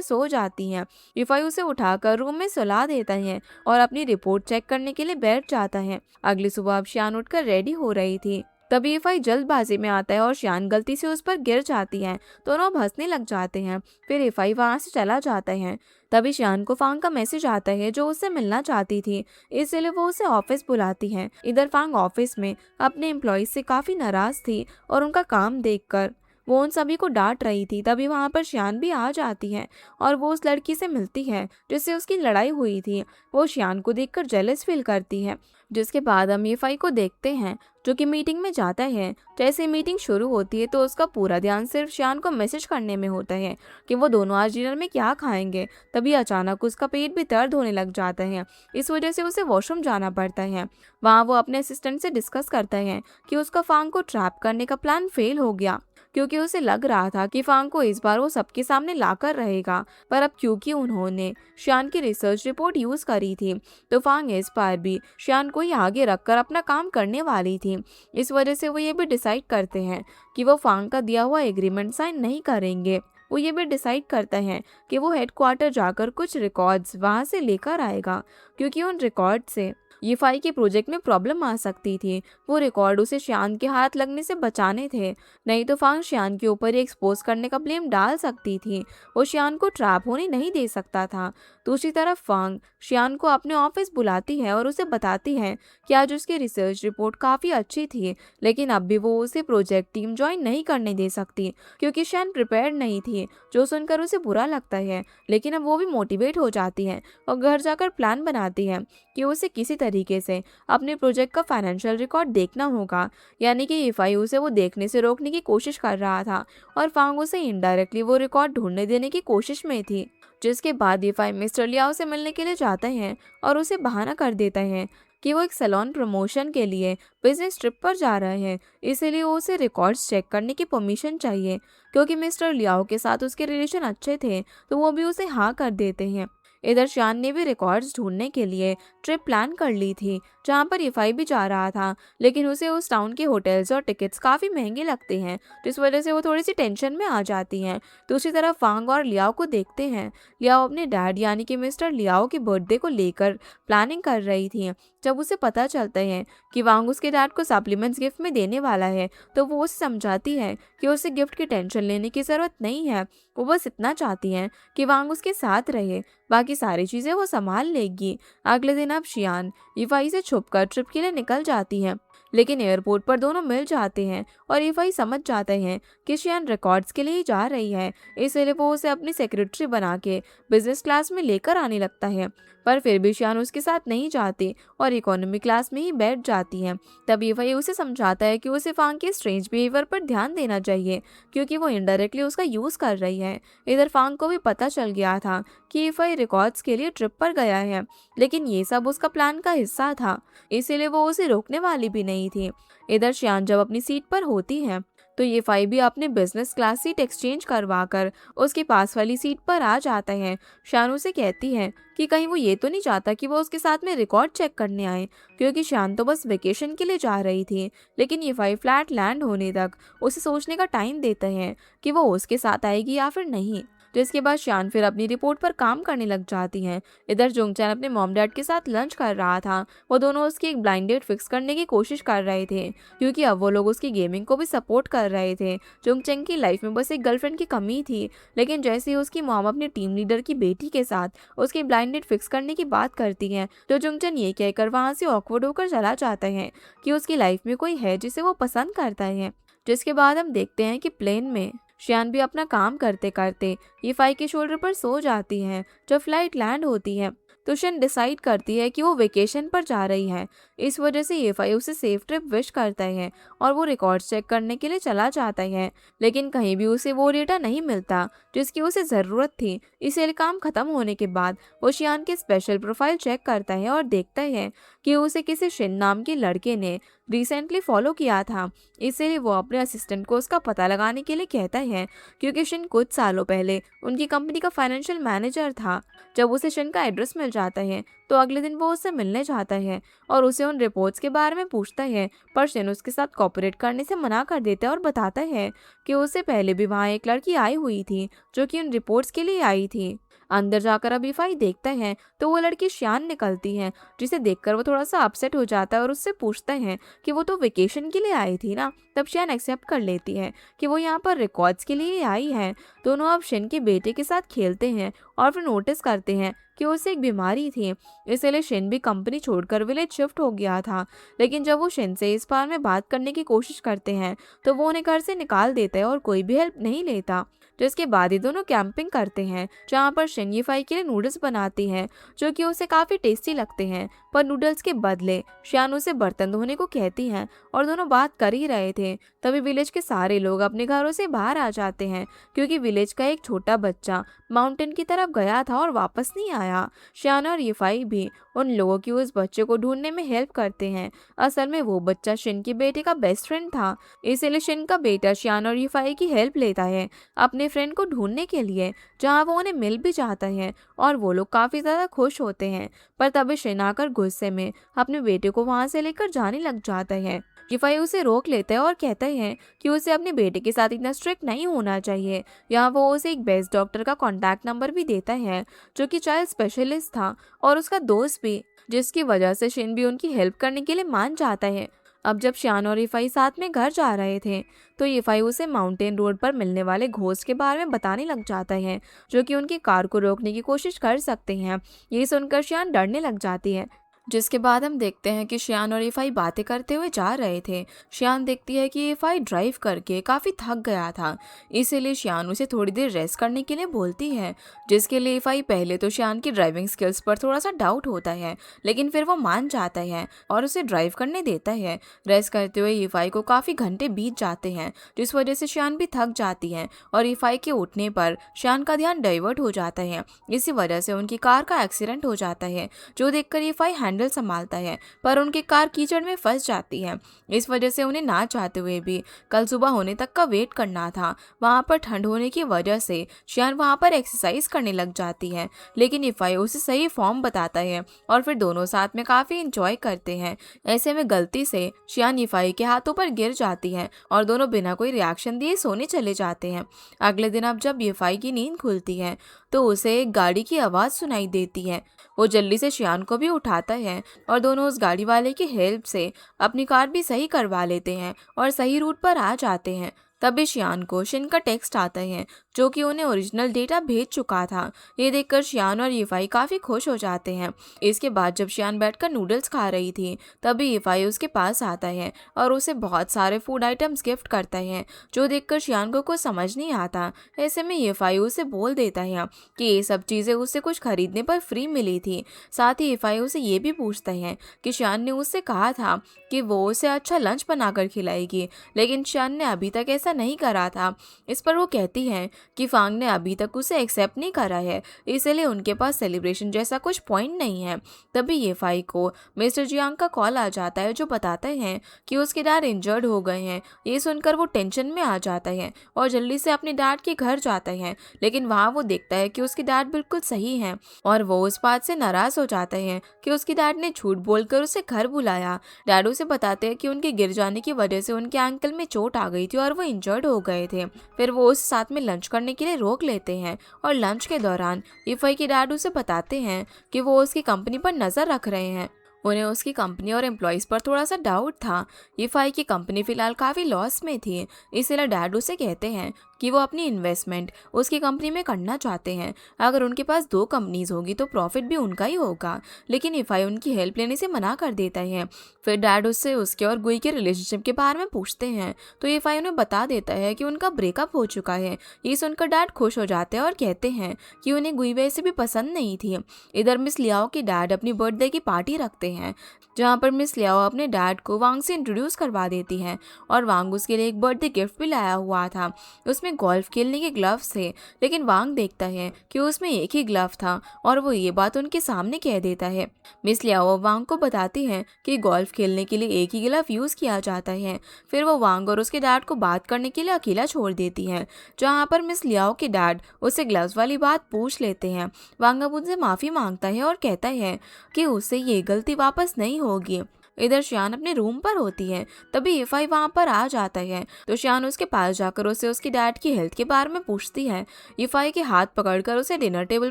सो जाती हैं। इफाई उसे उठाकर रूम में सुला देता है और अपनी रिपोर्ट चेक करने के लिए बैठ जाता है। अगली सुबह अब शियान उठकर रेडी हो रही थी, तभी इफाई जल्दबाजी में आता है और शियान गलती से उस पर गिर जाती है। दोनों अब हंसने लग जाते हैं। फिर इफाई वहां से चला जाता है। तभी शियान को फांग का मैसेज आता है जो उससे मिलना चाहती थी, इसलिए वो उसे ऑफिस बुलाती है। इधर फांग ऑफिस में अपने एम्प्लॉयज से काफी नाराज थी और उनका काम देखकर वो उन सभी को डांट रही थी। तभी वहां पर शियान भी आ जाती है और वो उस लड़की से मिलती है जिससे उसकी लड़ाई हुई थी। वो शियान को देखकर जेलस फील करती है। जिसके बाद हम इफाई को देखते हैं जो कि मीटिंग में जाता है। जैसे मीटिंग शुरू होती है तो उसका पूरा ध्यान सिर्फ शियान को मैसेज करने में होता है कि वो दोनों आज डिनर में क्या खाएंगे। तभी अचानक उसका पेट भी दर्द होने लग जाता है, इस वजह से उसे वॉशरूम जाना पड़ता है। वहाँ वो अपने असिस्टेंट से डिस्कस करता है कि उसका फांग को ट्रैप करने का प्लान फेल हो गया, क्योंकि उसे लग रहा था कि फांग को इस बार वो सबके सामने लाकर रहेगा। पर अब क्योंकि उन्होंने शियान की रिसर्च रिपोर्ट यूज करी थी तो फांग इस बार भी शियान को ही आगे रखकर अपना काम करने वाली थी। इस वजह से वो ये भी डिसाइड करते हैं कि वो फांग का दिया हुआ एग्रीमेंट साइन नहीं करेंगे। वो ये भी डिसाइड करता है कि वो हेडक्वार्टर जाकर कुछ रिकॉर्ड्स वहाँ से लेकर आएगा, क्योंकि उन रिकॉर्ड से यिफाई के प्रोजेक्ट में प्रॉब्लम आ सकती थी। वो रिकॉर्ड उसे शियान के हाथ लगने से बचाने थे, नहीं तो फांग शियान के ऊपर एक्सपोज करने का ब्लेम डाल सकती थी। वो शियान को ट्रैप होने नहीं दे सकता था। दूसरी तरफ फांग शियान को अपने ऑफिस बुलाती है और उसे बताती है कि आज उसकी रिसर्च रिपोर्ट काफ़ी अच्छी थी, लेकिन अब भी वो उसे प्रोजेक्ट टीम ज्वाइन नहीं करने दे सकती क्योंकि शियान प्रिपेयर्ड नहीं थी। जो सुनकर उसे बुरा लगता है, लेकिन अब वो भी मोटिवेट हो जाती है और घर जाकर प्लान बनाती है कि उसे किसी तरीके से अपने प्रोजेक्ट का फाइनेंशियल रिकॉर्ड देखना होगा। यानी कि इफाई उसे वो देखने से रोकने की कोशिश कर रहा था और फांग उसे इनडायरेक्टली वो रिकॉर्ड ढूंढने देने की कोशिश में थी। जिसके बाद इफाई मिस्टर लियाओ से मिलने के लिए जाता है और उसे बहाना कर देता है कि वो एक सैलून प्रमोशन के लिए बिजनेस ट्रिप पर जा रहे हैं, इसीलिए वो उसे रिकॉर्ड्स चेक करने की परमिशन चाहिए। क्योंकि मिस्टर लियाओ के साथ उसके रिलेशन अच्छे थे तो वो भी उसे हाँ कर देते हैं। इधर शान ने भी रिकॉर्ड्स ढूंढने के लिए ट्रिप प्लान कर ली थी, जहां पर इफाई भी जा रहा था, लेकिन उसे उस टाउन के होटल्स और टिकट्स काफ़ी महंगे लगते हैं, जिस वजह से वो थोड़ी सी टेंशन में आ जाती हैं। दूसरी तरफ फांग और लियाओ को देखते हैं। लियाओ अपने डैड यानी कि मिस्टर लियाओ के बर्थडे को लेकर प्लानिंग कर रही थी। जब उसे पता चलता है कि वांग उसके डैड को सप्लीमेंट्स गिफ्ट में देने वाला है तो वो उसे समझाती है कि उसे गिफ्ट की टेंशन लेने की ज़रूरत नहीं है। वो बस इतना चाहती हैं कि वांग उसके साथ रहे, बाकी सारी चीज़ें वो संभाल लेगी। अगले दिन अब शियान इफाई से छुपकर ट्रिप के लिए निकल जाती है। लेकिन एयरपोर्ट पर दोनों मिल जाते हैं और ईफाई समझ जाते हैं कि शियान रिकॉर्ड्स के लिए ही जा रही है, इसलिए वो उसे अपनी सेक्रेटरी बना के बिजनेस क्लास में लेकर आने लगता है। पर फिर भी शियान उसके साथ नहीं जाती और इकोनॉमी क्लास में ही बैठ जाती है। तब ईफाई उसे समझाता है कि उसे फांग के स्ट्रेंज बिहेवियर पर ध्यान देना चाहिए, क्योंकि वो इनडायरेक्टली उसका यूज कर रही है। इधर फांग को भी पता चल गया था कि ईफाई रिकॉर्ड्स के लिए ट्रिप पर गया है, लेकिन ये सब उसका प्लान का हिस्सा था, इसीलिए वो उसे रोकने वाली भी नहीं थी। इधर शियान जब अपनी सीट पर होती है तो ये फाई भी अपने बिजनेस क्लास सीट एक्सचेंज करवा कर उसके पास वाली सीट पर आ जाता है। शियान उसे कहती है कि कहीं वो ये तो नहीं चाहता कि वो उसके साथ में रिकॉर्ड चेक करने आए, क्योंकि शियान तो बस वेकेशन के लिए जा रही थी। लेकिन ये फाई फ्लैट लैंड होने तक उसे सोचने का टाइम देते हैं कि वो उसके साथ आएगी या फिर नहीं, जिसके बाद शियान फिर अपनी रिपोर्ट पर काम करने लग जाती हैं। इधर जोंगचैन अपने मॉम डैड के साथ लंच कर रहा था। वो दोनों उसकी एक ब्लाइंड डेट फिक्स करने की कोशिश कर रहे थे, क्योंकि अब वो लोग उसकी गेमिंग को भी सपोर्ट कर रहे थे। जोंगचैन की लाइफ में बस एक गर्लफ्रेंड की कमी थी, लेकिन जैसे ही उसकी मॉम अपनी टीम लीडर की बेटी के साथ उसकी ब्लाइंड डेट फिक्स करने की बात करती है, तो जोंगचैन ये कहकर वहाँ से ऑकवर्ड होकर चला जाता है कि उसकी लाइफ में कोई है जिसे वो पसंद करता है। जिसके बाद हम देखते हैं कि प्लेन में शियान भी अपना काम करते करते ये फाई के शोल्डर पर सो जाती है। जब फ्लाइट लैंड होती है तो शियान डिसाइड करती है कि वो वेकेशन पर जा रही है, इस वजह से ये फाई उसे सेफ ट्रिप विश करता है और वो रिकॉर्ड चेक करने के लिए चला जाता है। लेकिन कहीं भी उसे वो डेटा नहीं मिलता जिसकी उसे ज़रूरत थी। इसलिए काम खत्म होने के बाद वो शियान के स्पेशल प्रोफाइल चेक करता है और देखता है कि उसे किसी शिन नाम के लड़के ने रिसेंटली फॉलो किया था। इसीलिए वो अपने असिस्टेंट को उसका पता लगाने के लिए कहता है, क्योंकि शिन कुछ सालों पहले उनकी कंपनी का फाइनेंशियल मैनेजर था। जब उसे शिन का एड्रेस मिल जाता है तो अगले दिन वो उससे मिलने जाता है और उसे उन रिपोर्ट्स के बारे में पूछता है, पर शिन उसके साथ कोऑपरेट करने से मना कर देता है और बताता है कि उससे पहले भी वहाँ एक लड़की आई हुई थी जो कि उन रिपोर्ट्स के लिए आई थी। अंदर जाकर अब ईफाई देखता है तो वो लड़की शियान निकलती है, जिसे देखकर वो थोड़ा सा अपसेट हो जाता है और उससे पूछता है कि वो तो वेकेशन के लिए आई थी ना। तब शियान एक्सेप्ट कर लेती है कि वो यहाँ पर रिकॉर्ड्स के लिए आई है। दोनों अब शिन के बेटे के साथ खेलते हैं और फिर नोटिस करते हैं कि उसे एक बीमारी थी, इसलिए शिन भी कंपनी छोड़कर विलेज शिफ्ट हो गया था। लेकिन जब वो शिन से इस बारे में बात करने की कोशिश करते हैं तो वो उन्हें घर से निकाल देता है और कोई भी हेल्प नहीं लेता। जिसके बाद ये दोनों कैंपिंग करते हैं, जहाँ पर शिन ये फाई के लिए नूडल्स बनाती है जो कि उसे काफ़ी टेस्टी लगते हैं। पर नूडल्स के बदले शियान उसे बर्तन धोने को कहती हैं और दोनों बात कर ही रहे थे तभी विलेज के सारे लोग अपने घरों से बाहर आ जाते हैं, क्योंकि विलेज का एक छोटा बच्चा माउंटेन की तरफ गया था और वापस नहीं आया। शियान और यिफाई भी उन लोगों की उस बच्चे को ढूंढने में हेल्प करते हैं। असल में वो बच्चा शिन के बेटे का बेस्ट फ्रेंड था, इसलिए शिन का बेटा शियान और यिफाई की हेल्प लेता है अपने फ्रेंड को ढूंढने के लिए, जहाँ वो उन्हें मिल भी जाता है और वो लोग काफ़ी ज़्यादा खुश होते हैं। पर तभी शिन आकर गुस्से में अपने बेटे को वहाँ से लेकर जाने लग जाता है। यिफाई उसे रोक लेता है और कहता है कि उसे अपने बेटे के साथ इतना स्ट्रिक्ट नहीं होना चाहिए। यहाँ वो उसे एक बेस्ट डॉक्टर का कॉन्टैक्ट नंबर भी देता है जो कि चाइल्ड स्पेशलिस्ट था और उसका दोस्त भी, जिसकी वजह से शिन भी उनकी हेल्प करने के लिए मान जाता है। अब जब शियान और यिफाई साथ में घर जा रहे थे तो यिफाई उसे माउंटेन रोड पर मिलने वाले घोस्ट के बारे में बताने लग जाता है जो कि उनकी कार को रोकने की कोशिश कर सकते हैं। ये सुनकर शियान डरने लग जाती है। जिसके बाद हम देखते हैं कि शियान और यिफाई बातें करते हुए जा रहे थे। शियान देखती है कि यिफाई ड्राइव करके काफ़ी थक गया था, इसीलिए शियान उसे थोड़ी देर रेस्ट करने के लिए बोलती है, जिसके लिए यिफाई पहले तो शियान की ड्राइविंग स्किल्स पर थोड़ा सा डाउट होता है, लेकिन फिर वो मान जाता है और उसे ड्राइव करने देता है। रेस्ट करते हुए यिफाई को काफ़ी घंटे बीत जाते हैं, जिस वजह से शियान भी थक जाती है और यिफाई के उठने पर शियान का ध्यान डाइवर्ट हो जाता है। इसी वजह से उनकी कार का एक्सीडेंट हो जाता है, जो देखकर यिफाई हैंडल संभालता है पर उनकी कार कीचड़ में फंस जाती है। इस वजह से उन्हें ना चाहते हुए भी कल सुबह होने तक का वेट करना था। वहाँ पर ठंड होने की वजह से शियान वहाँ पर एक्सरसाइज करने लग जाती है, लेकिन यिफाई उसे सही फॉर्म बताता है और फिर दोनों साथ में काफ़ी इंजॉय करते हैं। ऐसे में गलती से शियान यिफाई के हाथों पर गिर जाती है और दोनों बिना कोई रिएक्शन दिए सोने चले जाते हैं। अगले दिन अब जब यिफाई की नींद खुलती है तो उसे एक गाड़ी की आवाज़ सुनाई देती है। वो जल्दी से शियान को भी उठाता है और दोनों उस गाड़ी वाले की हेल्प से अपनी कार भी सही करवा लेते हैं और सही रूट पर आ जाते हैं। तभी शियान को शिन का टेक्स्ट आता है जो कि उन्हें ओरिजिनल डेटा भेज चुका था। ये देखकर शियान और यीफाई काफी खुश हो जाते हैं। इसके बाद जब शियान बैठकर नूडल्स खा रही थी तभी यीफाई उसके पास आता है और उसे बहुत सारे फूड आइटम्स गिफ्ट करता है, जो देखकर शियान को कुछ समझ नहीं आता। ऐसे में यीफाई उसे बोल देता है कि ये सब चीजें उसे कुछ खरीदने पर फ्री मिली थी। साथ ही यीफाई उसे ये भी पूछता है कि शियान ने उससे कहा था कि वो उसे अच्छा लंच बनाकर खिलाएगी, लेकिन शियान ने अभी तक ऐसा नहीं करा था। इस पर वो कहती है कि फांग ने अभी तक उसे एक्सेप्ट नहीं करा है, इसलिए उनके पास सेलिब्रेशन जैसा कुछ पॉइंट नहीं है। तभी येफाई को मिस्टर जियांग का कॉल आ जाता है जो बताते हैं कि उसके डैड इंजर्ड हो गए हैं। ये सुनकर वो टेंशन में आ जाता है और जल्दी से अपने डैड के घर जाता है, लेकिन वहाँ वो देखता है कि उसके डैड बिल्कुल सही हैं और वो उस बात से नाराज हो जाते हैं कि उसके डैड ने झूठ बोलकर उसे घर बुलाया। डैड उसे बताते हैं कि उनके गिर जाने की वजह से उनके एंकल में चोट आ गई थी और वो इंजर्ड हो गए थे। फिर वो उस साथ में लंच करने के लिए रोक लेते हैं और लंच के दौरान यीफाई के डैड उसे बताते हैं कि वो उसकी कंपनी पर नजर रख रहे हैं। उन्हें उसकी कंपनी और एम्प्लॉयज़ पर थोड़ा सा डाउट था। यीफाई की कंपनी फिलहाल काफ़ी लॉस में थी, इसीलिए डैड उसे कहते हैं कि वो अपनी इन्वेस्टमेंट उसकी कंपनी में करना चाहते हैं। अगर उनके पास 2 कंपनीज होगी तो प्रॉफिट भी उनका ही होगा, लेकिन यीफाई उनकी हेल्प लेने से मना कर देता है। फिर डैड उससे उसके और गुई के रिलेशनशिप के बारे में पूछते हैं तो यीफाई उन्हें बता देता है कि उनका ब्रेकअप हो चुका है। ये सुनकर डैड खुश हो जाते हैं और कहते हैं कि उन्हें गुई वैसे भी पसंद नहीं थी। इधर मिस लियाओ के डैड अपनी बर्थडे की पार्टी रखते हैं जहाँ पर मिस लियाओ अपने डैड को वांग से इंट्रोड्यूस करवा देती हैं और वांग उसके लिए एक बर्थडे गिफ्ट भी लाया हुआ था। उसमें गोल्फ खेलने के ग्लव्स थे, लेकिन वांग देखता है कि उसमें एक ही ग्लव था और वो ये बात उनके सामने कह देता है। मिस लियाओ वांग को बताती है कि गोल्फ खेलने के लिए एक ही ग्लव यूज़ किया जाता है। फिर वो वांग और उसके डैड को बात करने के लिए अकेला छोड़ देती है, जहाँ पर मिस लियाओ के डैड उससे ग्लव्स वाली बात पूछ लेते हैं। वांग अब उनसे माफ़ी मांगता है और कहता है कि उससे ये गलती वापस नहीं होगी। इधर शियान अपने रूम पर होती है, तभी यीफाई वहाँ पर आ जाता है तो शियान उसके पास जाकर उसे उसके डैड की हेल्थ के बारे में पूछती है। यीफाई के हाथ पकड़कर उसे डिनर टेबल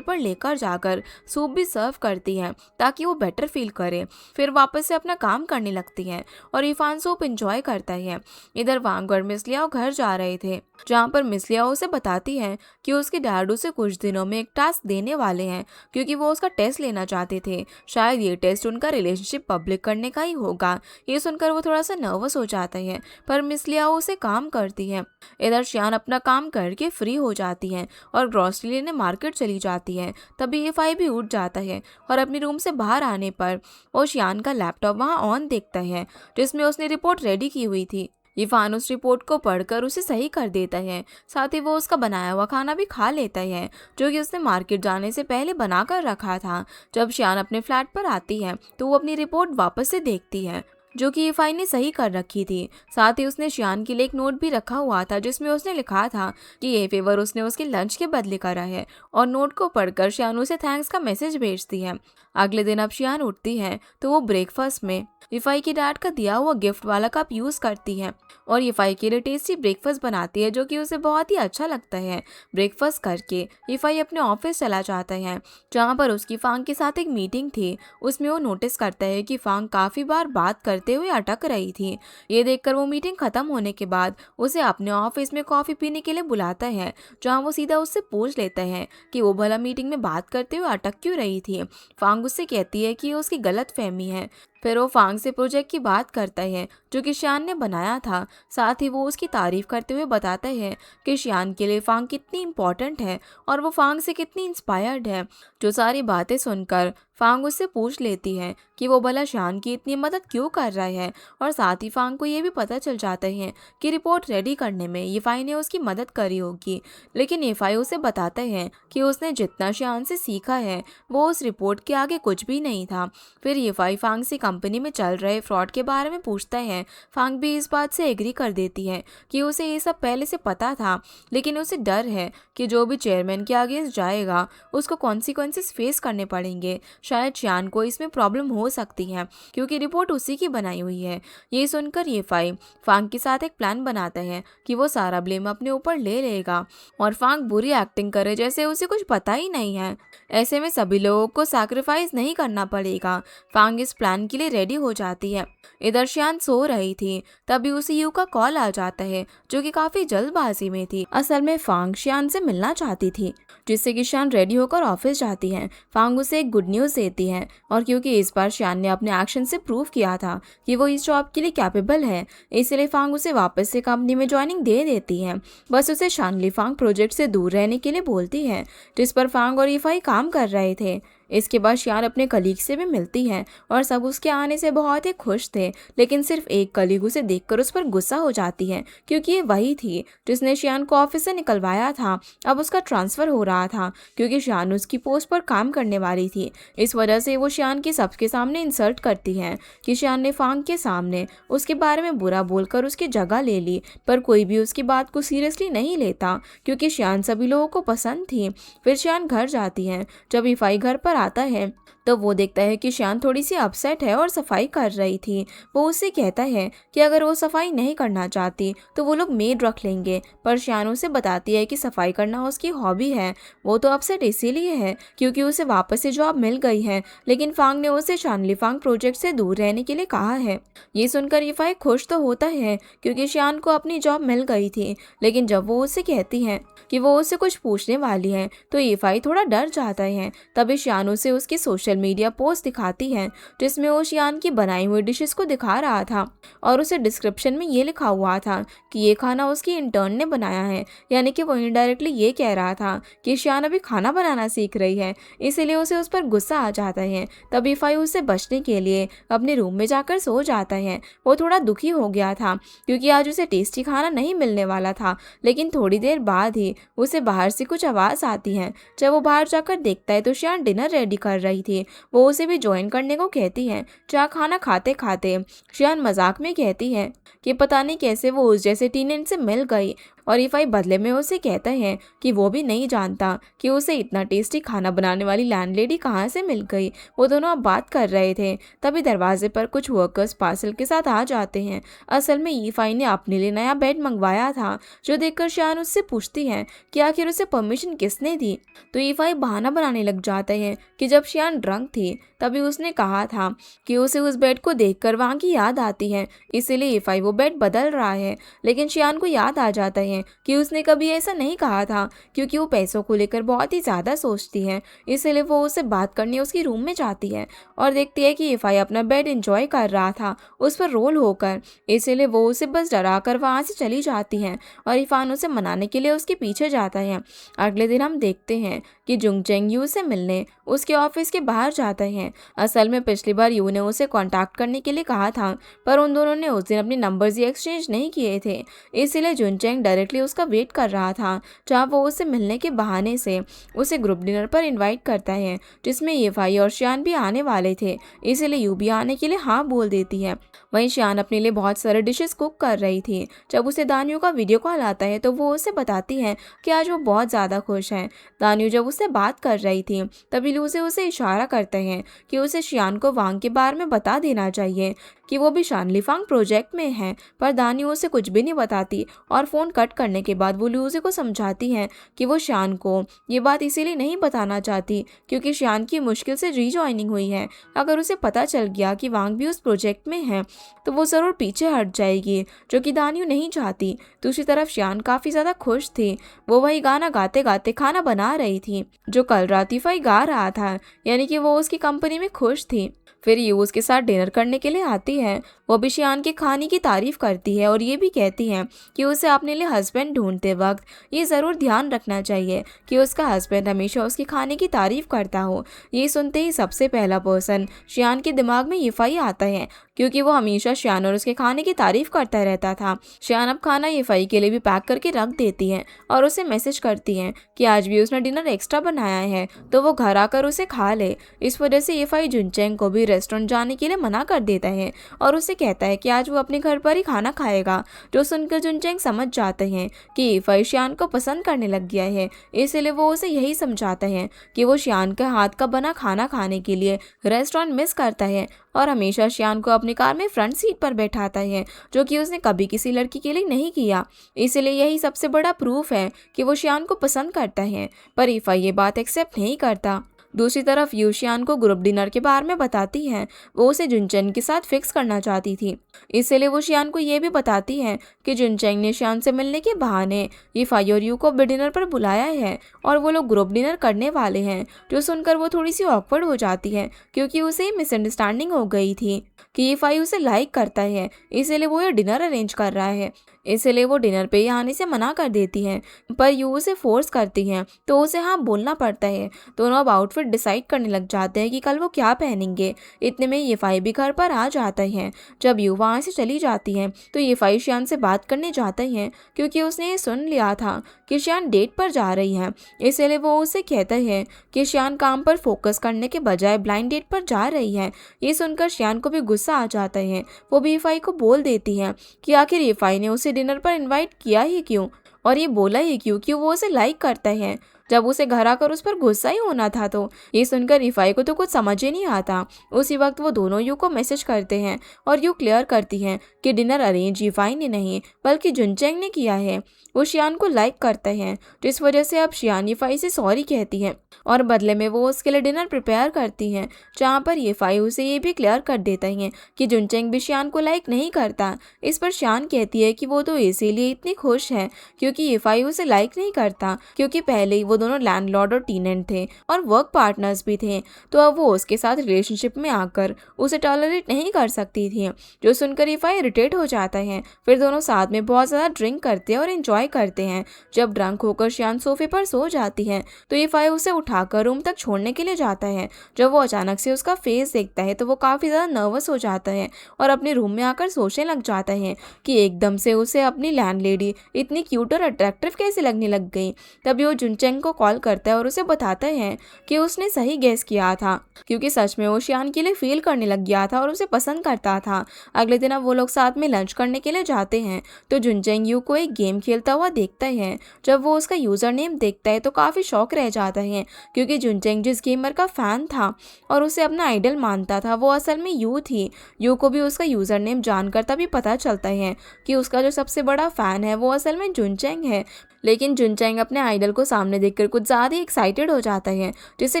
पर लेकर जाकर सूप भी सर्व करती है ताकि वो बेटर फील करे। फिर वापस से अपना काम करने लगती है और इरफान सूप एंजॉय करता है। इधर वांग और मिस लियाओ घर जा रहे थे, जहाँ पर मिस लियाओ उसे बताती है कि उसके डैड उसे कुछ दिनों में एक टास्क देने वाले हैं, क्योंकि वो उसका टेस्ट लेना चाहते थे। शायद ये टेस्ट उनका रिलेशनशिप पब्लिक करने का ही होगा। ये सुनकर वो थोड़ा सा नर्वस हो जाता है, पर मिस लियाओ उसे काम करती है। इधर शियान अपना काम करके फ्री हो जाती है और ग्रोसरी लेने मार्केट चली जाती है। तभी यीफाई भी उठ जाता है और अपने रूम से बाहर आने पर वो शियान का लैपटॉप वहाँ ऑन देखता है जिसमें उसने रिपोर्ट रेडी की हुई थी। इरफान उस रिपोर्ट को पढ़कर उसे सही कर देता है। साथ ही वो उसका बनाया हुआ खाना भी खा लेता है जो कि उसने मार्केट जाने से पहले बना कर रखा था। जब शियान अपने फ्लैट पर आती है तो वो अपनी रिपोर्ट वापस से देखती है जो कि यीफाई ने सही कर रखी थी। साथ ही उसने शियान के लिए एक नोट भी रखा हुआ था जिसमें उसने लिखा था कि ये फेवर उसने उसके लंच के बदले करा है, और नोट को पढ़कर शियान उसे थैंक्स का मैसेज भेजती है। अगले दिन अब शियान उठती है तो वो ब्रेकफास्ट में यीफाई के डैड का दिया हुआ गिफ्ट वाला कप यूज़ करती है और यीफाई के लिए टेस्टी ब्रेकफास्ट बनाती है जो कि उसे बहुत ही अच्छा लगता है। ब्रेकफास्ट करके यीफाई अपने ऑफिस चला जाता है, जहाँ पर उसकी फांग के साथ एक मीटिंग थी। उसमें वो नोटिस करता है कि फांग काफ़ी बार बात करते हुए अटक रही थी। ये देखकर वो मीटिंग खत्म होने के बाद उसे अपने ऑफिस में कॉफ़ी पीने के लिए बुलाता है, जहाँ वो सीधा उससे पूछ लेता है कि वो भला मीटिंग में बात करते हुए अटक क्यों रही थी। फांग उससे कहती है कि ये उसकी गलत फहमी है। फिर वो फांग से प्रोजेक्ट की बात करता है जो कि शियान ने बनाया था। साथ ही वो उसकी तारीफ करते हुए बताता है कि शियान के लिए फांग कितनी इम्पोर्टेंट है और वो फांग से कितनी इंस्पायर्ड है। जो सारी बातें सुनकर फांग उससे पूछ लेती है कि वो भला शियान की इतनी मदद क्यों कर रहा है, और साथ ही फांग को ये भी पता चल जाता है कि रिपोर्ट रेडी करने में यीफाई ने उसकी मदद करी होगी। लेकिन यीफाई उसे बताता है कि उसने जितना शियान से सीखा है वो उस रिपोर्ट के आगे कुछ भी नहीं था। फिर यीफाई फांग से कंपनी में चल रहे फ्रॉड के बारे में पूछता है। फांग भी इस बात से एग्री कर देती है कि उसे ये सब पहले से पता था, लेकिन उसे डर है कि जो भी चेयरमैन के अगेंस्ट जाएगा उसको कॉन्सिक्वेंसेस फेस करने पड़ेंगे। शायद शियान को इसमें प्रॉब्लम हो सकती है क्योंकि रिपोर्ट उसी की बनाई हुई है। ये सुनकर यीफाई फांग के साथ एक प्लान बनाता है कि वो सारा ब्लेम अपने ऊपर ले लेगा और फांग बुरी एक्टिंग करे जैसे उसे कुछ पता ही नहीं है। ऐसे में सभी लोगों को सैक्रिफाइस नहीं करना पड़ेगा। फांग इस प्लान के लिए लिए रेडी हो जाती है। इधर शियान सो रही थी, तभी उसे यू का कॉल आ जाता है जो कि काफी जल्दबाजी में थी। असल में फांग शियान से मिलना चाहती थी, जिससे कि शियान रेडी होकर ऑफिस जाती है। फांग उसे एक गुड न्यूज़ देती है, और क्योंकि इस बार शियान ने अपने एक्शन से प्रूव किया था कि वो इस जॉब के लिए कैपेबल है, इसलिए फांग उसे वापस से कंपनी में ज्वाइनिंग दे देती है। बस उसे शानली फांग प्रोजेक्ट से दूर रहने के लिए बोलती है, जिस पर फांग और ईफाई काम कर रहे थे। इसके बाद शियान अपने कलीग से भी मिलती है और सब उसके आने से बहुत ही खुश थे, लेकिन सिर्फ एक कलीग उसे देखकर उस पर गुस्सा हो जाती है, क्योंकि ये वही थी जिसने शियान को ऑफिस से निकलवाया था। अब उसका ट्रांसफर हो रहा था क्योंकि शियान उसकी पोस्ट पर काम करने वाली थी। इस वजह से वो शियान की सबके सामने इंसल्ट करती है कि शियान ने फांग के सामने उसके बारे में बुरा बोलकर उसकी जगह ले ली, पर कोई भी उसकी बात को सीरियसली नहीं लेता क्योंकि शियान सभी लोगों को पसंद थी। फिर शियान घर जाती है। जब ईफाई घर पर आता है तो वो देखता है कि शियान थोड़ी सी अपसेट है और सफाई कर रही थी। वो उससे कहता है कि अगर वो सफाई नहीं करना चाहती तो वो लोग मेड रख लेंगे, पर शियान उसे बताती है कि सफाई करना उसकी हॉबी है। वो तो अपसेट इसीलिए है क्योंकि उसे वापस से जॉब मिल गई है, लेकिन फांग ने उसे शानली फांग प्रोजेक्ट से दूर रहने के लिए कहा है। ये सुनकर ईफाई खुश तो होता है क्योंकि शियान को अपनी जॉब मिल गई थी, लेकिन जब वो उससे कहती है कि वो उससे कुछ पूछने वाली है तो ईफाई थोड़ा डर जाता है। तभी शियान उसे उसकी सोशल मीडिया पोस्ट दिखाती है जिसमें वो शियान की बनाई हुई डिशेस को दिखा रहा था, और उसे डिस्क्रिप्शन में ये लिखा हुआ था कि ये खाना उसकी इंटर्न ने बनाया है, यानी कि वो इनडायरेक्टली ये कह रहा था कि शियान अभी खाना बनाना सीख रही है, इसीलिए उसे उस पर गुस्सा आ जाता है। तब ईफाई उससे बचने के लिए अपने रूम में जाकर सो जाता है। वो थोड़ा दुखी हो गया था क्योंकि आज उसे टेस्टी खाना नहीं मिलने वाला था, लेकिन थोड़ी देर बाद ही उसे बाहर से कुछ आवाज़ आती है। जब वो बाहर जाकर देखता है तो शियान डिनर रेडी कर रही थी। वो उसे भी ज्वाइन करने को कहती है। चाय खाना खाते खाते शियान मजाक में कहती है कि पता नहीं कैसे वो उस जैसे टीनेज से मिल गई, और ईफाई बदले में उसे कहता है कि वो भी नहीं जानता कि उसे इतना टेस्टी खाना बनाने वाली लैंडलेडी कहाँ से मिल गई। वो दोनों अब बात कर रहे थे, तभी दरवाजे पर कुछ वर्कर्स पार्सल के साथ आ जाते हैं। असल में ईफाई ने अपने लिए नया बेड मंगवाया था, जो देखकर शियान उससे पूछती है कि आखिर उसे परमिशन किसने दी। तो ईफाई बहाना बनाने लग जाते हैं कि जब शियान ड्रंक थी तभी उसने कहा था कि उसे उस बेड को देखकर वहाँ की याद आती है, इसीलिए ईफाई वो बेड बदल रहा है। लेकिन शियान को याद आ जाता है कि उसने कभी ऐसा नहीं कहा था, क्योंकि वो पैसों को लेकर बहुत ही ज़्यादा सोचती है। इसलिए वो उससे बात करने उसके रूम में जाती है और देखती है कि ईफाई अपना बेड एंजॉय कर रहा था उस पर रोल होकर, इसलिए वो उसे बस डरा कर वहाँ से चली जाती है और इरफान उसे मनाने के लिए उसके पीछे जाता है। अगले दिन हम देखते हैं कि जुंगचेंग यू से मिलने उसके ऑफिस के बाहर जाता है। असल में पिछली बार यू ने उसे कांटेक्ट करने के लिए कहा था, पर उन दोनों ने उस दिन अपने नंबर्स ही एक्सचेंज नहीं किए थे, इसलिए जुनचेंग डायरेक्टली उसका वेट कर रहा था, जहाँ वो उससे मिलने के बहाने से उसे ग्रुप डिनर पर इनवाइट करता है, जिसमें ये भाई और शियान भी आने वाले थे, इसीलिए यू भी आने के लिए हाँ बोल देती है। वहीं शियान अपने लिए बहुत सारे डिशेस कुक कर रही थी। जब उसे दानियों का वीडियो कॉल आता है तो वो उसे बताती है कि आज वो बहुत ज़्यादा खुश है। दानियों जब उससे बात कर रही थी तभी लू से उसे इशारा करते हैं कि उसे शियान को वांग के बारे में बता देना चाहिए कि वो भी शानलीफांग प्रोजेक्ट में है, पर दानियों उसे कुछ भी नहीं बताती और फ़ोन कट करने के बाद वो लूजे को समझाती है कि वो शियान को ये बात इसीलिए नहीं बताना चाहती क्योंकि शियान की मुश्किल से रीजॉइनिंग हुई है। अगर उसे पता चल गया कि वांग भी उस प्रोजेक्ट में है तो वो ज़रूर पीछे हट जाएगी, जो कि दानियों नहीं चाहती। दूसरी तरफ शियान काफ़ी ज़्यादा खुश थी। वो वही गाना गाते गाते खाना बना रही थी जो कल रात ईफाई गा रहा था, यानी कि वो उसकी कंपनी में खुश थी। फिर यू उसके साथ डिनर करने के लिए आती है। वो भी शियान के खाने की तारीफ करती है और ये भी कहती है कि उसे अपने लिए हस्बैंड ढूंढते वक्त ये ज़रूर ध्यान रखना चाहिए कि उसका हस्बैंड हमेशा उसकी खाने की तारीफ करता हो। ये सुनते ही सबसे पहला पर्सन शियान के दिमाग में ईफाई आता है, क्योंकि वो हमेशा शियान और उसके खाने की तारीफ करता रहता था। शियान अब खाना ईफाई के लिए भी पैक करके रख देती है और उसे मैसेज करती है कि आज भी उसने डिनर एक्स्ट्रा बनाया है तो वो घर आकर उसे खा ले। इस वजह से ईफाई जुनचेंग को भी रेस्टोरेंट जाने के लिए मना कर देता है और उसे कहता है कि आज वो अपने घर पर ही खाना खाएगा, जो सुनकर जुनचेंग समझ जाते हैं कि ईफाई शियान को पसंद करने लग गया है, इसलिए वो उसे यही समझाता है कि वो शियान के हाथ का बना खाना खाने के लिए रेस्टोरेंट मिस करता है और हमेशा शियान को अपनी कार में फ्रंट सीट पर बैठाता है, जो कि उसने कभी किसी लड़की के लिए नहीं किया। इसलिए यही सबसे बड़ा प्रूफ है कि वो शियान को पसंद करता है, पर ईफाई ये बात एक्सेप्ट नहीं करता। दूसरी तरफ यू शियान को ग्रुप डिनर के बारे में बताती है। वो उसे जुनचेंग के साथ फिक्स करना चाहती थी, इसलिए वो शियान को ये भी बताती है कि जुनचेंग ने शियान से मिलने के बहाने यीफाई और यू को डिनर पर बुलाया है और वो लोग ग्रुप डिनर करने वाले हैं। जो सुनकर वो थोड़ी सी ऑकवर्ड हो जाती है, क्योंकि उसे मिसअंडरस्टैंडिंग हो गई थी कि यीफाई उसे लाइक करता है, इसीलिए वो ये डिनर अरेंज कर रहा है। इसलिए वो डिनर पे ही आने से मना कर देती है, पर यू उसे फोर्स करती है तो उसे हाँ बोलना पड़ता है। दोनों अब आउटफिट डिसाइड करने लग जाते हैं कि कल वो क्या पहनेंगे। इतने में यीफाई भी घर पर आ जाता है। जब यू वहाँ से चली जाती है तो यीफाई शियान से बात करने जाता है, क्योंकि उसने ये सुन लिया था कि शियान डेट पर जा रही है। इसलिए वो उसे कहता है कि शियान काम पर फोकस करने के बजाय ब्लाइंड डेट पर जा रही है। ये सुनकर शियान को भी गुस्सा आ जाता है। वो भी यीफाई को बोल देती है कि आखिर यीफाई ने उसे डिनर पर इनवाइट किया ही क्यों, और ये बोला ही क्यों कि वो उसे लाइक करता है, जब उसे घर आकर उस पर गुस्सा ही होना था। तो ये सुनकर यीफाई को तो कुछ समझ ही नहीं आता। उसी वक्त वो दोनों यू को मैसेज करते हैं और यू क्लियर करती है कि डिनर अरेंज यीफाई ने नहीं बल्कि जुनचेंग ने किया है। वो शियान को लाइक करता है, जिस वजह से अब शियान यीफाई से सॉरी कहती है और बदले में वो उसके लिए डिनर प्रिपेयर करती है, जहाँ पर यीफाई उसे ये भी क्लियर कर देता है कि जुनचेंग भी शियान को लाइक नहीं करता। इस पर शियान कहती है कि वो तो इसीलिए इतनी खुश है क्योंकि यीफाई उसे लाइक नहीं करता, क्योंकि पहले ही वो दोनों लैंडलॉर्ड और टीनेंट थे और वर्क पार्टनर्स भी थे, तो अब वो उसके साथ रिलेशनशिप में आकर उसे टॉलरेट नहीं कर सकती थी। जो सुनकर यीफाई इरिटेट हो जाता है। फिर दोनों साथ में बहुत ज़्यादा ड्रिंक करते हैं और एंजॉय करते हैं। जब ड्रंक होकर शियान सोफे पर सो जाती है तो यीफाई उसे उठाकर रूम तक छोड़ने के लिए जाता है। जब वो अचानक से उसका फेस देखता है तो वो काफ़ी ज़्यादा नर्वस हो जाता है और अपने रूम में आकर सोचने लग जाता है कि एकदम से उसे अपनी लैंडलेडी इतनी क्यूट और अट्रैक्टिव कैसे लगने लग गई। तभी वो जुनचेंग को कॉल करता है और उसे बताता है कि उसने सही गेस किया था, क्योंकि सच में वो शियान के लिए फील करने लग गया था और उसे पसंद करता था। अगले दिन अब वो लोग साथ में लंच करने के लिए जाते हैं तो जुनचेंग यू को एक गेम खेलता हुआ देखता है। जब वो उसका यूज़र नेम देखता है तो काफ़ी शौक रह जाता है, क्योंकि जुनचेंग जिस गेमर का फ़ैन था और उसे अपना आइडल मानता था वो असल में यू थी। यू को भी उसका यूज़र नेम जानकर तभी पता चलता है कि उसका जो सबसे बड़ा फ़ैन है वो असल में जुनचेंग है। लेकिन जुनचेंग अपने आइडल को सामने देखकर कुछ ज़्यादा ही एक्साइटेड हो जाता है, जिससे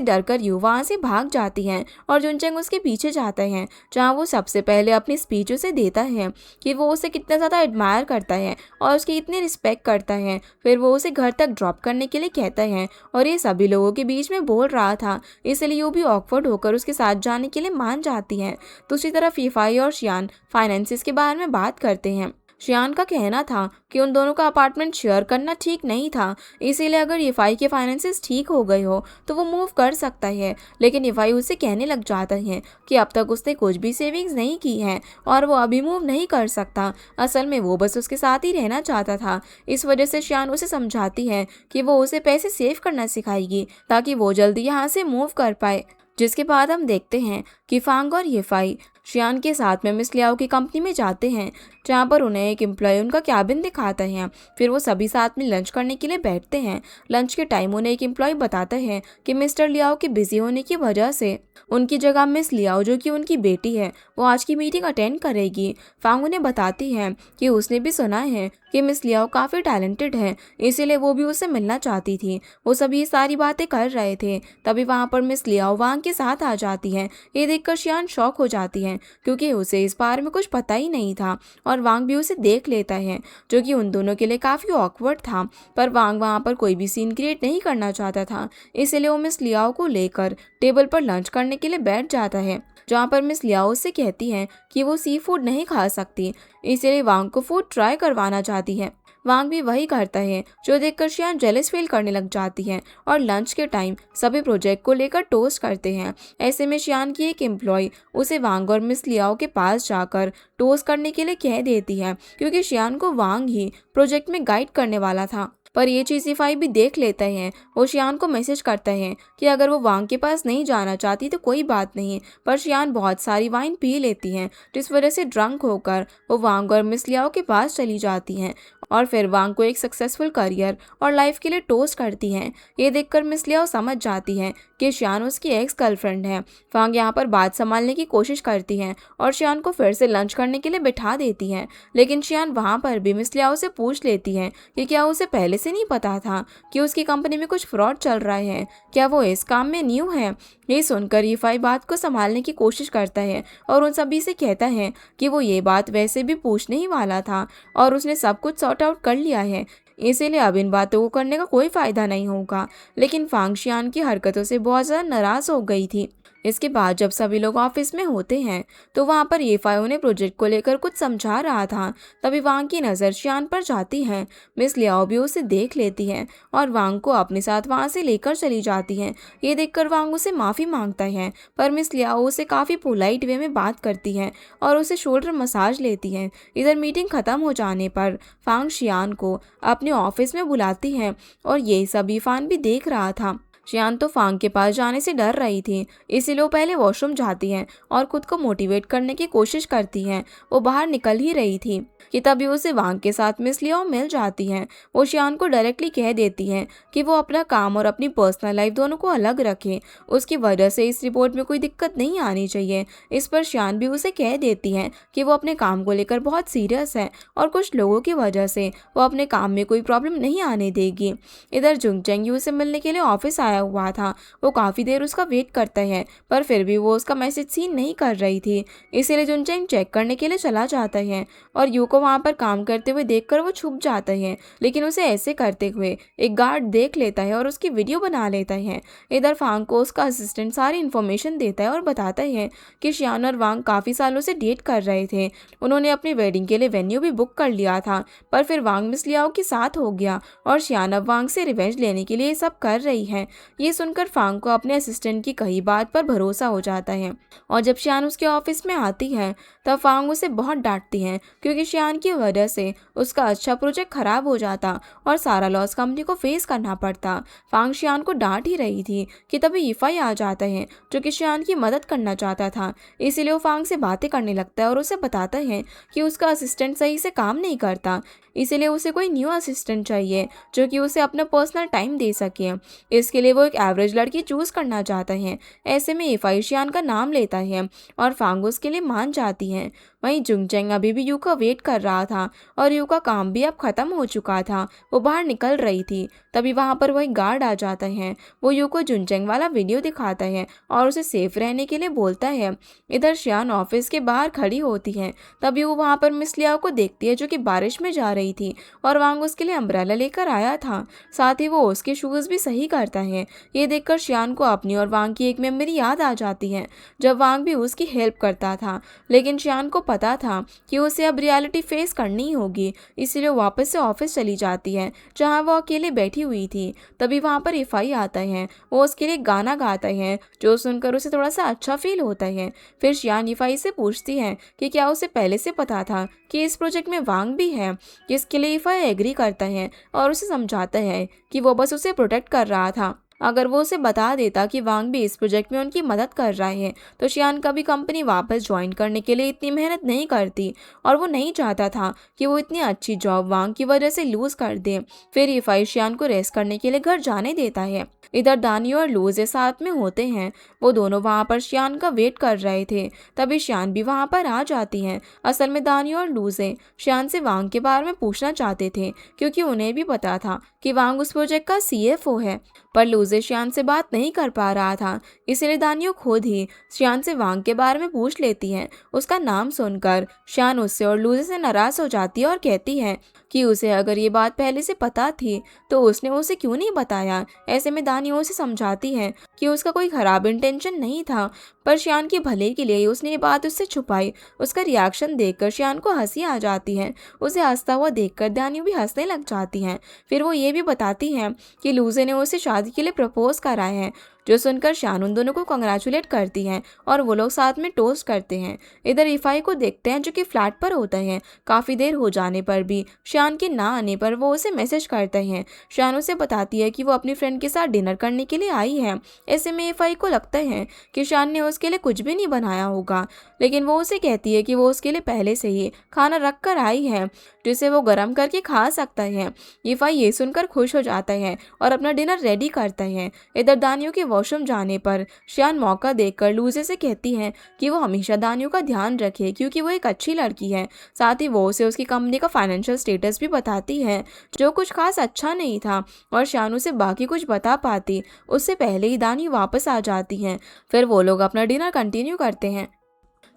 डरकर यू वहाँ से भाग जाती है और जुनचेंग उसके पीछे जाता है, जहाँ वो सबसे पहले अपनी स्पीच उसे देता है कि वो उसे कितना ज़्यादा एडमायर करता है और उसकी इतनी रिस्पेक्ट करता है। फिर वो उसे घर तक ड्रॉप करने के लिए कहता है और ये सभी लोगों के बीच में बोल रहा था, इसलिए वो भी ऑकवर्ड होकर उसके साथ जाने के लिए मान जाती है। दूसरी तरफ यीफाई और शियान फाइनेंसिस के बारे में बात करते हैं। शियान का कहना था कि उन दोनों का अपार्टमेंट शेयर करना ठीक नहीं था, इसीलिए अगर यीफाई के फाइनेंसेस ठीक हो गए हो तो वो मूव कर सकता है। लेकिन यीफाई उसे कहने लग जाता है कि अब तक उसने कुछ भी सेविंग्स नहीं की है और वो अभी मूव नहीं कर सकता। असल में वो बस उसके साथ ही रहना चाहता था। इस वजह से शियान उसे समझाती है कि वो उसे पैसे सेव करना सिखाएगी ताकि वो जल्दी यहाँ से मूव कर पाए। जिसके बाद हम देखते हैं कि फांग और यीफाई शियान के साथ में मिस लियाओ की कंपनी में जाते हैं, जहाँ पर उन्हें एक एम्प्लॉय उनका कैबिन दिखाता है। फिर वो सभी साथ में लंच करने के लिए बैठते हैं। लंच के टाइम उन्हें एक एम्प्लॉय बताता है कि मिस्टर लियाओ के बिजी होने की वजह से उनकी जगह मिस लियाओ, जो कि उनकी बेटी है, वो आज की मीटिंग अटेंड करेगी। फांग उन्हें बताती है कि उसने भी सुना है कि मिस लियाओ काफ़ी टैलेंटेड है, इसीलिए वो भी उससे मिलना चाहती थी। वो सभी ये सारी बातें कर रहे थे, तभी वहाँ पर मिस लियाओ वांग के साथ आ जाती है। ये देखकर शियान शॉक हो जाती है, क्योंकि उसे इस बारे में कुछ पता ही नहीं था और वांग भी उसे देख लेता है, जो कि उन दोनों के लिए काफ़ी ऑकवर्ड था। पर वांग वहाँ पर कोई भी सीन क्रिएट नहीं करना चाहता था, इसलिए वो मिस लियाओ को लेकर टेबल पर लंच करने के लिए बैठ जाता है, जहाँ पर मिस लियाओ उससे कहती है कि वो सी फूड नहीं खा सकती, इसलिए वांग को फूड ट्राई करवाना चाहती है। वांग भी वही करता है, जो देखकर शियान जेलस फील करने लग जाती है और लंच के टाइम सभी प्रोजेक्ट को लेकर टोस्ट करते हैं। ऐसे में शियान की एक एम्प्लॉय उसे वांग और मिस लियाओ के पास जाकर टोस्ट करने के लिए कह देती है, क्योंकि शियान को वांग ही प्रोजेक्ट में गाइड करने वाला था। पर ये चीज़ यीफाई भी देख लेता है। वो शियान को मैसेज करता है कि अगर वो वांग के पास नहीं जाना चाहती तो कोई बात नहीं, पर शियान बहुत सारी वाइन पी लेती हैं, जिस वजह से ड्रंक होकर वो वांग और मिस लियाओ के पास चली जाती हैं और फिर वांग को एक सक्सेसफुल करियर और लाइफ के लिए टोस्ट करती हैं। ये देखकर मिस लियाओ समझ जाती है कि शियान उसकी एक्स गर्लफ्रेंड है। फांग यहाँ पर बात संभालने की कोशिश करती है और शियान को फिर से लंच करने के लिए बिठा देती है, लेकिन शियान वहाँ पर भी मिस लियाओ से पूछ लेती है कि क्या उसे पहले से नहीं पता था कि उसकी कंपनी में कुछ फ्रॉड चल रहा है, क्या वो इस काम में न्यू है। ये सुनकर यीफाई बात को संभालने की कोशिश करता है और उन सभी से कहता है कि वो ये बात वैसे भी पूछने ही वाला था और उसने सब कुछ सॉर्ट आउट कर लिया है, इसीलिए अब इन बातों को करने का कोई फायदा नहीं होगा। लेकिन फांग शियान की हरकतों से बहुत ज़्यादा नाराज हो गई थी। इसके बाद जब सभी लोग ऑफिस में होते हैं तो वहाँ पर येफाई उन्हें प्रोजेक्ट को लेकर कुछ समझा रहा था। तभी वांग की नज़र शियान पर जाती है। मिस लियाओ भी उसे देख लेती है और वांग को अपने साथ वहाँ से लेकर चली जाती है। ये देखकर वांग उसे माफ़ी मांगता है, पर मिस लियाओ उसे काफ़ी पोलाइट वे में बात करती है और उसे शोल्डर मसाज लेती है। इधर मीटिंग ख़त्म हो जाने पर फांग शियान को अपने ऑफिस में बुलाती है और ये सब यीफान भी देख रहा था। शियान तो फांग के पास जाने से डर रही थी, इसीलिए वो पहले वॉशरूम जाती है और खुद को मोटिवेट करने की कोशिश करती है। वो बाहर निकल ही रही थी कि तभी उसे वांग के साथ मिस लियाओ मिल जाती है। वो शियान को डायरेक्टली कह देती है कि वो अपना काम और अपनी पर्सनल लाइफ दोनों को अलग रखे, उसकी वजह से इस रिपोर्ट में कोई दिक्कत नहीं आनी चाहिए। इस पर शियान भी उसे कह देती है कि वो अपने काम को लेकर बहुत सीरियस है और कुछ लोगों की वजह से वो अपने काम में कोई प्रॉब्लम नहीं आने देगी। इधर जुंगचेंग यू से मिलने के लिए ऑफिस आया हुआ था। वो काफ़ी देर उसका वेट करता है, पर फिर भी वो उसका मैसेज सीन नहीं कर रही थी, इसीलिए जुनचेंग चेक करने के लिए चला जाता है और यू को वहाँ पर काम करते हुए देखकर वो छुप जाता है। लेकिन उसे ऐसे करते हुए एक गार्ड देख लेता है और उसकी वीडियो बना लेता है। इधर फांग को उसका असिस्टेंट सारी इन्फॉर्मेशन देता है और बताता है कि शियान और वांग काफ़ी सालों से डेट कर रहे थे। उन्होंने अपनी वेडिंग के लिए वेन्यू भी बुक कर लिया था, पर फिर वांग मिस लियाओ के साथ हो गया और शियान अब वांग से रिवेंज लेने के लिए ये सब कर रही है। ये सुनकर फांग को अपने असिस्टेंट की कही बात पर भरोसा हो जाता है और जब शियान उसके ऑफिस में आती है तब फांग उसे बहुत डांटती है, क्योंकि शियान की वजह से उसका अच्छा प्रोजेक्ट खराब हो जाता और सारा लॉस कंपनी को फेस करना पड़ता। फांग शियान को डांट ही रही थी कि तभी यीफाई आ जाता है जो कि शियान की मदद करना चाहता था। इसीलिए वो फांग से बातें करने लगता है और उसे बताता है कि उसका असिस्टेंट सही से काम नहीं करता, इसीलिए उसे कोई न्यू असिस्टेंट चाहिए जो कि उसे अपना पर्सनल टाइम दे सके। इसके लिए वो एक एवरेज लड़की चूज़ करना चाहता है। ऐसे में यीफाई शियान का नाम लेता है और फांग उसके लिए मान जाती है। वहीं जुंगचेंग अभी भी यू का वेट कर रहा था और यू का काम भी अब खत्म हो चुका था। वो बाहर निकल रही थी, तभी वहाँ पर वही गार्ड आ जाता है। वो यू को जुंगचेंग वाला वीडियो दिखाता है और उसे सेफ रहने के लिए बोलता है। इधर शियान ऑफिस के बाहर खड़ी होती है, तभी वो वहाँ पर मिस लियाओ को देखती है जो कि बारिश में जा रही थी और वांग उसके लिए अम्ब्रेला लेकर आया था। साथ ही वो उसके शूज़ भी सही करता है। ये देखकर शियान को अपनी और वांग की एक मेमोरी याद आ जाती है जब वांग भी उसकी हेल्प करता था, लेकिन शियान को पता था कि उसे अब रियलिटी फेस करनी होगी, इसलिए वापस से ऑफिस चली जाती है जहाँ वो अकेले बैठी हुई थी। तभी वहाँ पर यीफाई आता है। वो उसके लिए गाना गाता है जो सुनकर उसे थोड़ा सा अच्छा फील होता है। फिर शियान यीफाई से पूछती है कि क्या उसे पहले से पता था कि इस प्रोजेक्ट में वांग भी है, जिसके लिए यीफाई एग्री करता है और उसे समझाता है कि वो बस उसे प्रोटेक्ट कर रहा था। अगर वो उसे बता देता कि वांग भी इस प्रोजेक्ट में उनकी मदद कर रहा है तो शियान कभी कंपनी वापस ज्वाइन करने के लिए इतनी मेहनत नहीं करती और वो नहीं चाहता था कि वो इतनी अच्छी जॉब वांग की वजह से लूज कर दे। फिर यीफाई शियान को रेस्ट करने के लिए घर जाने देता है। इधर दानी और लूजे साथ में होते हैं। वो दोनों वहाँ पर शियान का वेट कर रहे थे, तभी शियान भी वहाँ पर आ जाती हैं। असल में दानी और लूजे शियान से वांग के बारे में पूछना चाहते थे, क्योंकि उन्हें भी पता था कि वांग उस प्रोजेक्ट का सीएफओ है, पर लूजे शियान से बात नहीं कर पा रहा था। इसलिए दानियो खुद ही शियान से वांग के बारे में पूछ लेती है। उसका नाम सुनकर शियान उससे और लूजे से नाराज हो जाती है और कहती है कि उसे अगर ये बात पहले से पता थी तो उसने उसे क्यों नहीं बताया। ऐसे में दानियो उसे समझाती है कि उसका कोई खराब इंटेंशन नहीं था, पर शियान के भले के लिए उसने ये बात उससे छुपाई। उसका रिएक्शन देखकर शियान को हंसी आ जाती है। उसे हंसता हुआ देखकर दानियो भी हंसने लग जाती है। फिर वो ये भी बताती है कि लूजे ने उसे शादी के लिए प्रपोज करा है, जो सुनकर शियान उन दोनों को कंग्रेचुलेट करती है और वो लोग साथ में टोस्ट करते हैं। इधर यीफाई को देखते हैं जो कि फ्लैट पर होता है। काफ़ी देर हो जाने पर भी शियान के ना आने पर वो उसे मैसेज करते हैं। शियान उसे बताती है कि वो अपनी फ्रेंड के साथ डिनर करने के लिए आई है। ऐसे में यीफाई को लगता है कि शियान ने उसके लिए कुछ भी नहीं बनाया होगा, लेकिन वो उसे कहती है कि वो उसके लिए पहले से ही खाना रख कर आई है जिसे वो गर्म करके खा सकता है। यीफाई ये सुनकर खुश हो जाता है और अपना डिनर रेडी करता है। इधर दानियों की वॉशरूम जाने पर शियान मौका देखकर लूजे से कहती है कि वो हमेशा दानियों का ध्यान रखे क्योंकि वो एक अच्छी लड़की है। साथ ही वो उसे उसकी कंपनी का फाइनेंशियल स्टेटस भी बताती है जो कुछ खास अच्छा नहीं था, और शियान उसे बाकी कुछ बता पाती उससे पहले ही दानी वापस आ जाती हैं। फिर वो लोग अपना डिनर कंटिन्यू करते हैं,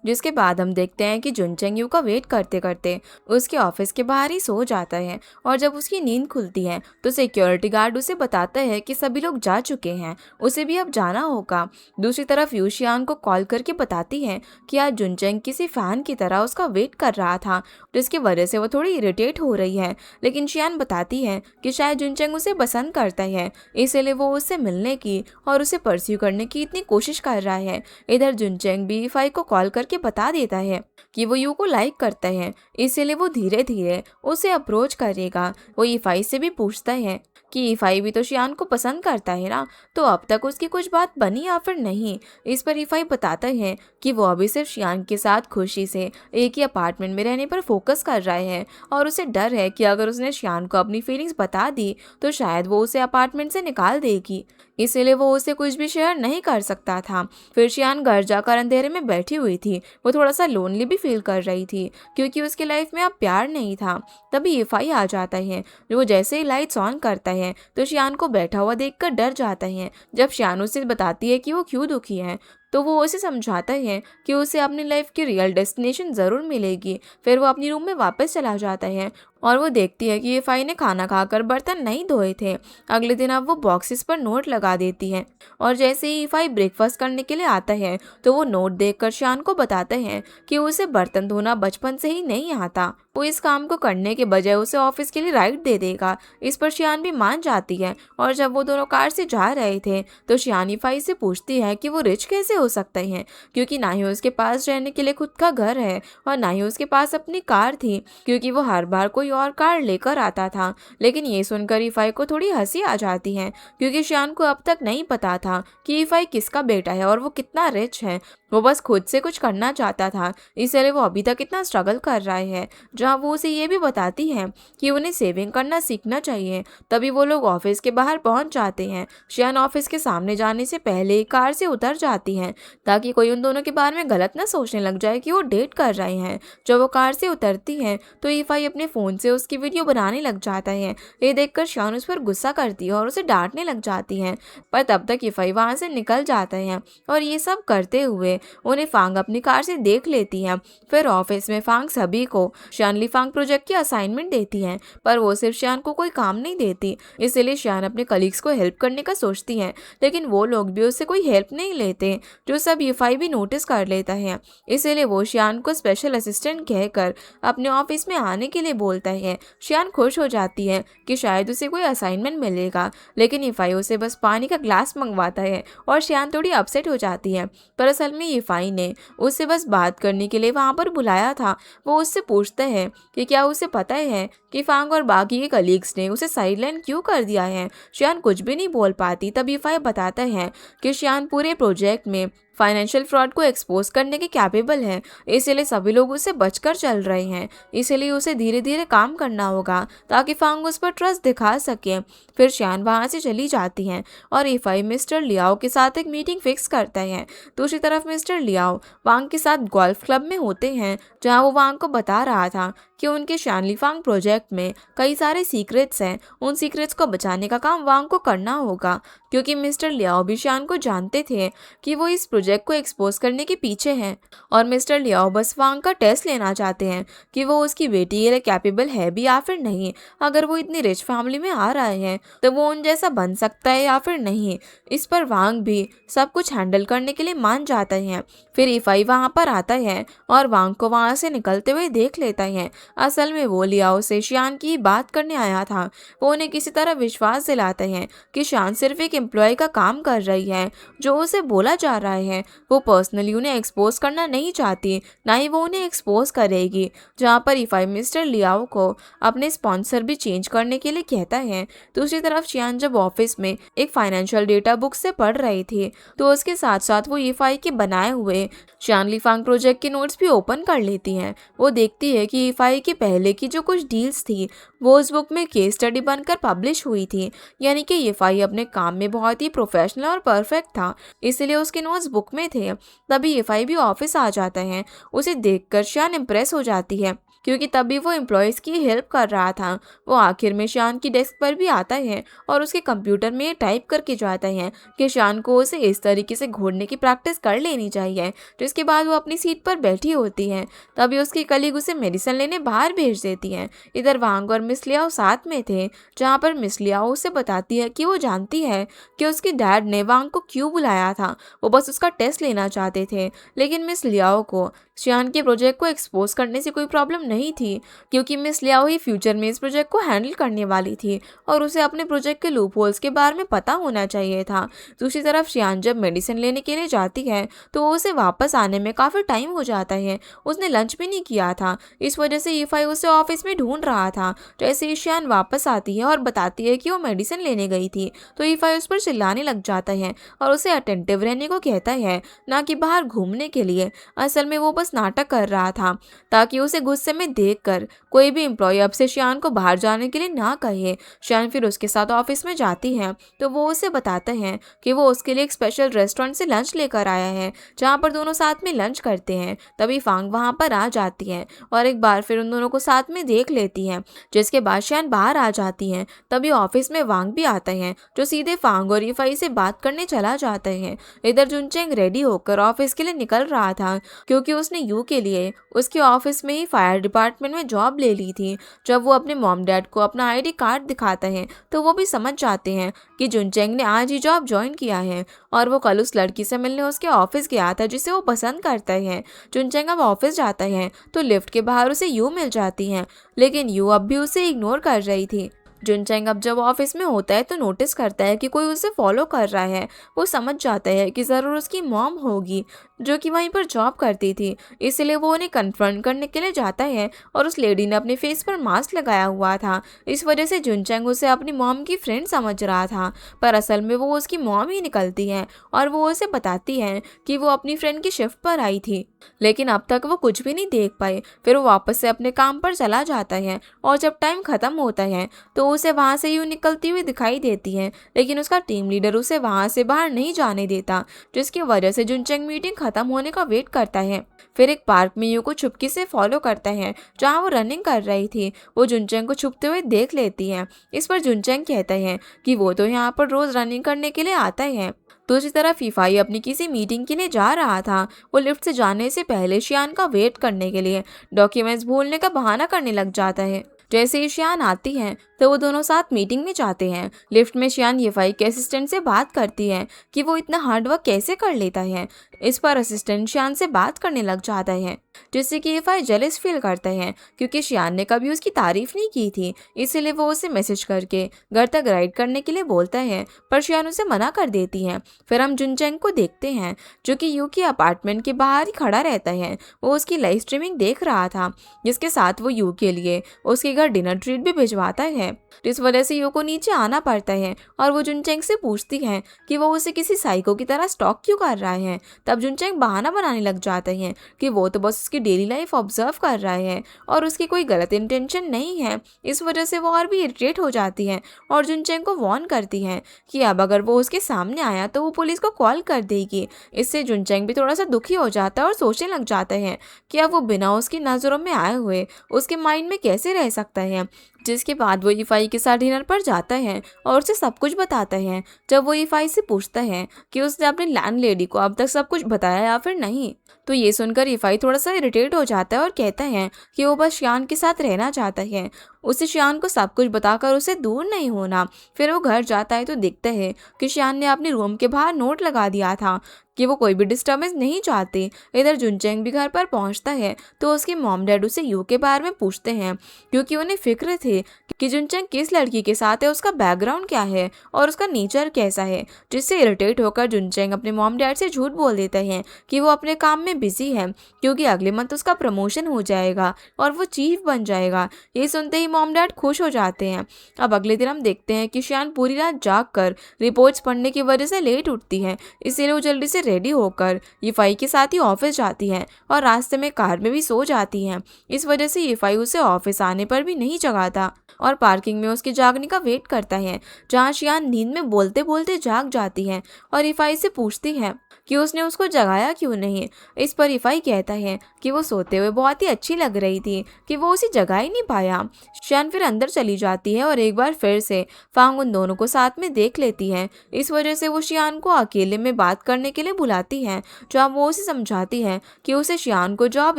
जिसके बाद हम देखते हैं कि जुन चेंग यू का वेट करते करते उसके ऑफिस के बाहर ही सो जाता है, और जब उसकी नींद खुलती है तो सिक्योरिटी गार्ड उसे बताता है कि सभी लोग जा चुके हैं, उसे भी अब जाना होगा। दूसरी तरफ यू शियान को कॉल करके बताती है कि आज जुन चेंग किसी फैन की तरह उसका वेट कर रहा था, जिसकी वजह से वो थोड़ी इरिटेट हो रही है। लेकिन शियान बताती है कि शायद जुन चेंग उसे पसंद करता है, इसलिए वो उससे मिलने की और उसे परस्यू करने की इतनी कोशिश कर रहा है। इधर जुन चेंग भी ईफाई को कॉल करके बता देता है कि वो यू को लाइक करता है, इसलिए वो धीरे धीरे उसे अप्रोच करेगा। वो ईफाई से भी पूछता है कि ईफाई भी तो शियान को पसंद करता है ना, तो अब तक उसकी कुछ बात बनी या फिर नहीं। इस पर ईफाई बताता है कि वो अभी सिर्फ शियान के साथ खुशी से एक ही अपार्टमेंट में रहने पर फोकस कर रहा है, और उसे डर है कि अगर उसने शियान को अपनी फीलिंग्स बता दी तो शायद वो उसे अपार्टमेंट से निकाल देगी, इसीलिए वो उसे कुछ भी शेयर नहीं कर सकता था। फिर शियान घर जाकर अंधेरे में बैठी हुई थी, वो थोड़ा सा लोनली भी फील कर रही थी क्योंकि उसकी लाइफ में अब प्यार नहीं था। तभी ईफाई आ जाता है, जो जैसे ही लाइट्स ऑन करता है तो शियान को बैठा हुआ देखकर डर जाता है। जब शियान उसे बताती है कि वो क्यों दुखी है तो वो उसे समझाता है कि उसे अपनी लाइफ की रियल डेस्टिनेशन ज़रूर मिलेगी। फिर वो अपनी रूम में वापस चला जाता है और वो देखती है कि ईफाई ने खाना खाकर बर्तन नहीं धोए थे। अगले दिन अब वो बॉक्सेस पर नोट लगा देती है, और जैसे ही ईफाई ब्रेकफास्ट करने के लिए आता है तो वो नोट देखकर शियान को बताता है कि उसे बर्तन धोना बचपन से ही नहीं आता, वो इस काम को करने के बजाय उसे ऑफिस के लिए राइड दे देगा। इस पर शियान भी मान जाती है, और जब वो दोनों कार से जा रहे थे तो शियान ईफाई से पूछती है कि वो रिच कैसे हो सकते हैं, क्योंकि ना ही उसके पास रहने के लिए खुद का घर है और ना ही उसके पास अपनी कार थी, क्योंकि वो हर बार कोई और कार लेकर आता था। लेकिन ये सुनकर ईफाई को थोड़ी हंसी आ जाती है, क्योंकि शियान को अब तक नहीं पता था कि ईफाई किसका बेटा है और वो कितना रिच है। वो बस खुद से कुछ करना चाहता था, इसलिए वो अभी तक इतना स्ट्रगल कर रहा है। जहाँ वो उसे ये भी बताती है कि उन्हें सेविंग करना सीखना चाहिए। तभी वो लोग ऑफिस के बाहर पहुंच जाते हैं। शियान ऑफिस के सामने जाने से पहले कार से उतर जाती है ताकि कोई उन दोनों के बारे में गलत ना सोचने लग जाए कि वो डेट कर रहे हैं। जब वो कार से उतरती है तो ईफाई अपने फ़ोन से उसकी वीडियो बनाने लग जाता है। ये देखकर शियान उस पर गुस्सा करती है और उसे डांटने लग जाती है, पर तब तक ईफाई वहाँ से निकल जाता है, और ये सब करते हुए उन्हें फांग अपनी कार से देख लेती है। फिर ऑफिस में फांग सभी को शियान फांग प्रोजेक्ट की असाइनमेंट देती है, पर वो सिर्फ शियान को कोई काम नहीं देती, इसलिए शियान अपने कलीग्स को हेल्प करने का सोचती है, लेकिन वो लोग भी उससे कोई हेल्प नहीं लेते, जो सब ईफाई भी नोटिस कर लेता है। इसलिए वो शियान को स्पेशल असिस्टेंट कहकर अपने ऑफिस में आने के लिए बोलता है। शियान खुश हो जाती है कि शायद उसे कोई असाइनमेंट मिलेगा, लेकिन ईफाई उसे बस पानी का ग्लास मंगवाता है और शियान थोड़ी अपसेट हो जाती है, पर असल में ईफाई ने उससे बस बात करने के लिए वहाँ पर बुलाया था। वो उससे पूछता है कि क्या उसे पता है कि फांग और बाकी के कलीग्स ने उसे साइडलाइन क्यों कर दिया है। शियान कुछ भी नहीं बोल पाती, तब ईफाई बताता है कि शियान पूरे प्रोजेक्ट में फाइनेंशियल फ्रॉड को एक्सपोज करने के कैपेबल है, इसलिए सभी लोग उससे बचकर चल रहे हैं, इसलिए उसे धीरे धीरे काम करना होगा ताकि फांग उस पर ट्रस्ट दिखा सके। फिर शियान वहाँ से चली जाती हैं और ईफाई मिस्टर लियाओ के साथ एक मीटिंग फिक्स करता है। दूसरी तरफ मिस्टर लियाओ वांग के साथ गोल्फ क्लब में होते हैं, जहाँ वो वांग को बता रहा था कि उनके शानलीफांग प्रोजेक्ट में कई सारे सीक्रेट्स हैं, उन सीक्रेट्स को बचाने का काम वांग को करना होगा, क्योंकि मिस्टर लियाओ भी शियान को जानते थे कि वो इस प्रोजेक्ट को एक्सपोज करने के पीछे हैं, और मिस्टर लियाओ बस वांग का टेस्ट लेना चाहते हैं कि वो उसकी बेटी के लिए कैपेबल है भी या फिर नहीं। अगर वो इतनी रिच फैमिली में आ रहा है तो वो उन जैसा बन सकता है या फिर नहीं। इस पर वांग भी सब कुछ हैंडल करने के लिए मान जाता है। फिर ईफाई वहाँ पर आता है और वांग को वहाँ से निकलते हुए देख लेता है। असल में वो लियाओ से शियान की बात करने आया था। वो उन्हें किसी तरह विश्वास दिलाता है कि शियान सिर्फ एक एम्प्लॉय का काम कर रही है, जो उसे बोला जा रहा है वो पर्सनली उन्हें एक्सपोज करना नहीं चाहती, ना ही वो उन्हें एक्सपोज करेगी। जहाँ पर ईफाई मिस्टर लियाओ को अपने स्पॉन्सर भी चेंज करने के लिए कहता है। दूसरी तरफ शियान जब ऑफिस में एक फाइनेंशियल डेटा बुक से पढ़ रही थी तो उसके साथ साथ वो ईफाई के बनाए हुए शानलीफांग प्रोजेक्ट के नोट्स भी ओपन कर लेती हैं। वो देखती है कि ईफाई ईफाई के पहले की जो कुछ डील्स थी वो उस बुक में केस स्टडी बनकर पब्लिश हुई थी। यानी कि ईफाई अपने काम में बहुत ही प्रोफेशनल और परफेक्ट था, इसलिए उसके नोट्स बुक में थे। तभी ईफाई भी ऑफिस आ जाता है। उसे देखकर शियान इम्प्रेस हो जाती है, क्योंकि तभी वो एम्प्लॉयज़ की हेल्प कर रहा था। वो आखिर में शान की डेस्क पर भी आता है और उसके कंप्यूटर में टाइप करके जाता है कि शान को उसे इस तरीके से घोड़ने की प्रैक्टिस कर लेनी चाहिए। जिसके बाद वो अपनी सीट पर बैठी होती है। तभी उसकी कलीग उसे मेडिसिन लेने बाहर भेज देती है। इधर वांग और मिस लियाओ साथ में थे, जहाँ पर मिस लियाओ उसे बताती है कि वो जानती है कि उसके डैड ने वांग को क्यों बुलाया था। वो बस उसका टेस्ट लेना चाहते थे। लेकिन मिस लियाओ को शियान के प्रोजेक्ट को एक्सपोज करने से कोई प्रॉब्लम नहीं थी, क्योंकि मिस लियाओ ही फ्यूचर में इस प्रोजेक्ट को हैंडल करने वाली थी और उसे अपने प्रोजेक्ट के लूप होल्स के बारे में पता होना चाहिए था। दूसरी तरफ शियान जब मेडिसिन लेने के लिए जाती है तो उसे वापस आने में काफ़ी टाइम हो जाता है। उसने लंच भी नहीं किया था, इस वजह से ईफाई उसे ऑफिस में ढूंढ रहा था। जैसे ही शियान वापस आती है और बताती है कि वो मेडिसिन लेने गई थी, तो ईफाई उस पर चिल्लाने लग जाता है और उसे अटेंटिव रहने को कहता है, ना कि बाहर घूमने के लिए। असल में वो बस नाटक कर रहा था ताकि उसे गुस्से में देखकर कोई भी एम्प्लॉय अब से शियान को बाहर जाने के लिए ना कहे। शियान फिर उसके साथ ऑफिस में जाती है तो वो उसे बताता है कि वो उसके लिए एक स्पेशल रेस्टोरेंट से लंच लेकर आया है, जहाँ पर दोनों साथ में लंच करते हैं। तभी फांग वहाँ पर आ जाती है और एक बार फिर उन दोनों को साथ में देख लेती है, जिसके बाद शियान बाहर आ जाती है। तभी ऑफिस में वांग भी आता है, जो सीधे फांग और ईफाई से बात करने चला जाता है। इधर जुनचेंग रेडी होकर ऑफिस के लिए निकल रहा था, क्योंकि उसने यू के लिए उसके ऑफिस में ही फायर डिपार्टमेंट में जॉब ले ली थी। जब वो अपने मॉम डैड को अपना आईडी कार्ड दिखाता है तो वो भी समझ जाते हैं कि जुनचेंग ने आज ही जॉब ज्वाइन किया है और वो कल उस लड़की से मिलने उसके ऑफिस गया था जिसे वो पसंद करता है। जुनचेंग अब ऑफिस जाता है तो लिफ्ट के बाहर उसे यू मिल जाती है, लेकिन यू अब भी उसे इग्नोर कर रही थी। जुनचेंग अब जब ऑफिस में होता है तो नोटिस करता है कि कोई उसे फॉलो कर रहा है। वो समझ जाता है कि ज़रूर उसकी मॉम होगी, जो कि वहीं पर जॉब करती थी। इसलिए वो उन्हें कन्फ्रंट करने के लिए जाता है और उस लेडी ने अपने फेस पर मास्क लगाया हुआ था। इस वजह से जुनचेंग उसे अपनी मॉम की फ्रेंड समझ रहा था, पर असल में वो उसकी मॉम ही निकलती है और वो उसे बताती है कि वो अपनी फ्रेंड की शिफ्ट पर आई थी, लेकिन अब तक वो कुछ भी नहीं देख पाए। फिर वो वापस से अपने काम पर चला जाता है और जब टाइम ख़त्म होता है तो उसे वहाँ से यूँ निकलती हुई दिखाई देती है, लेकिन उसका टीम लीडर उसे वहाँ से बाहर नहीं जाने देता, जिसकी वजह से जुनचेंग मीटिंग खत्म होने का वेट करता है। फिर एक पार्क में यू को चुपके से फॉलो करता है, जहाँ वो रनिंग कर रही थी। वो जुनचेंग को छुपते हुए देख लेती है। इस पर जुनचेंग कहता है कि वो तो यहाँ पर रोज रनिंग करने के लिए आता है। दूसरी तरफ ईफाई अपनी किसी मीटिंग के लिए जा रहा था। वो लिफ्ट से जाने से पहले शियान का वेट करने के लिए डॉक्यूमेंट्स भूलने का बहाना करने लग जाता है। जैसे ही शियान आती है तो वो दोनों साथ मीटिंग में जाते हैं। लिफ्ट में शियान ईफाई के असिस्टेंट से बात करती है कि वो इतना हार्डवर्क कैसे कर लेता है। इस पर असिस्टेंट शियान से बात करने लग जाता है, जिससे कि ईफाई जेलस फील करता है, क्योंकि शियान ने कभी उसकी तारीफ नहीं की थी। इसीलिए वो उसे मैसेज करके घर तक राइड करने के लिए बोलता है, पर शियान उसे मना कर देती है। फिर हम जुनचेंग को देखते हैं, जो कि यू के अपार्टमेंट के बाहर ही खड़ा रहता है। वो उसकी लाइव स्ट्रीमिंग देख रहा था, जिसके साथ वो यू के लिए उसके घर डिनर ट्रीट भी भिजवाता है। जिस वजह से यू को नीचे आना पड़ता है और वो जुनचेंग से पूछती है कि वो उसे किसी साइको की तरह स्टॉक क्यों कर रहा है। तब जुनचेंग बहाना बनाने लग जाता है कि वो तो बस उसकी डेली लाइफ ऑब्जर्व कर रहा है और उसकी कोई गलत इंटेंशन नहीं है। इस वजह से वो और भी इरिटेट हो जाती है और जुनचेंग को वार्न करती है कि अब अगर वो उसके सामने आया तो वो पुलिस को कॉल कर देगी। इससे जुनचेंग भी थोड़ा सा दुखी हो जाता है और सोचने लग जाता है कि अब वो बिना उसकी नज़रों में आए हुए उसके माइंड में कैसे रह सकता है। जिसके बाद वो ईफाई के साथ डिनर पर जाता है और उसे सब कुछ बताता है। जब वो ईफाई से पूछता है कि उसने अपनी लैंडलेडी को अब तक सब कुछ बताया या फिर नहीं, तो ये सुनकर ईफाई थोड़ा सा इरिटेट हो जाता है और कहता है कि वो बस शियान के साथ रहना चाहता है, उसे शियान को सब कुछ बताकर उसे दूर नहीं होना। फिर वो घर जाता है तो देखता है कि शियान ने अपने रूम के बाहर नोट लगा दिया था कि वो कोई भी डिस्टर्बेंस नहीं चाहते। इधर जुनचेंग भी घर पर पहुंचता है तो उसके मॉम डैड उसे यू के बारे में पूछते हैं, क्योंकि उन्हें फिक्र थी कि जुनचेंग किस लड़की के साथ है, उसका बैकग्राउंड क्या है और उसका नेचर कैसा है। जिससे इरिटेट होकर जुनचेंग अपने मॉम डैड से झूठ बोल देता है कि वो अपने काम में बिजी है, क्योंकि अगले मंथ उसका प्रमोशन हो जाएगा और वो चीफ बन जाएगा। ये सुनते ही मॉम डैड खुश हो जाते हैं। अब अगले दिन हम देखते हैं कि शियान पूरी रात जाग कर रिपोर्ट्स पढ़ने की वजह से लेट उठती है, इसलिए वो जल्दी से रेडी होकर यीफाई के साथ ही ऑफिस जाती है और रास्ते में कार में भी सो जाती है। इस वजह से यीफाई उसे ऑफिस आने पर भी नहीं जगाता और पार्किंग में उसके जागने का वेट करता है, जहाँ शियान नींद में बोलते बोलते जाग जाती है और यीफाई से पूछती है कि उसने उसको जगाया क्यों नहीं। इस पर यीफाई कहता है कि वो सोते हुए बहुत ही अच्छी लग रही थी कि वो उसे जगा ही नहीं पाया। शियान फिर अंदर चली जाती है और एक बार फिर से फांग उन दोनों को साथ में देख लेती है। इस वजह से वो शियान को अकेले में बात करने के लिए बुलाती है, जहाँ वो उसे समझाती है कि उसे शियान को जॉब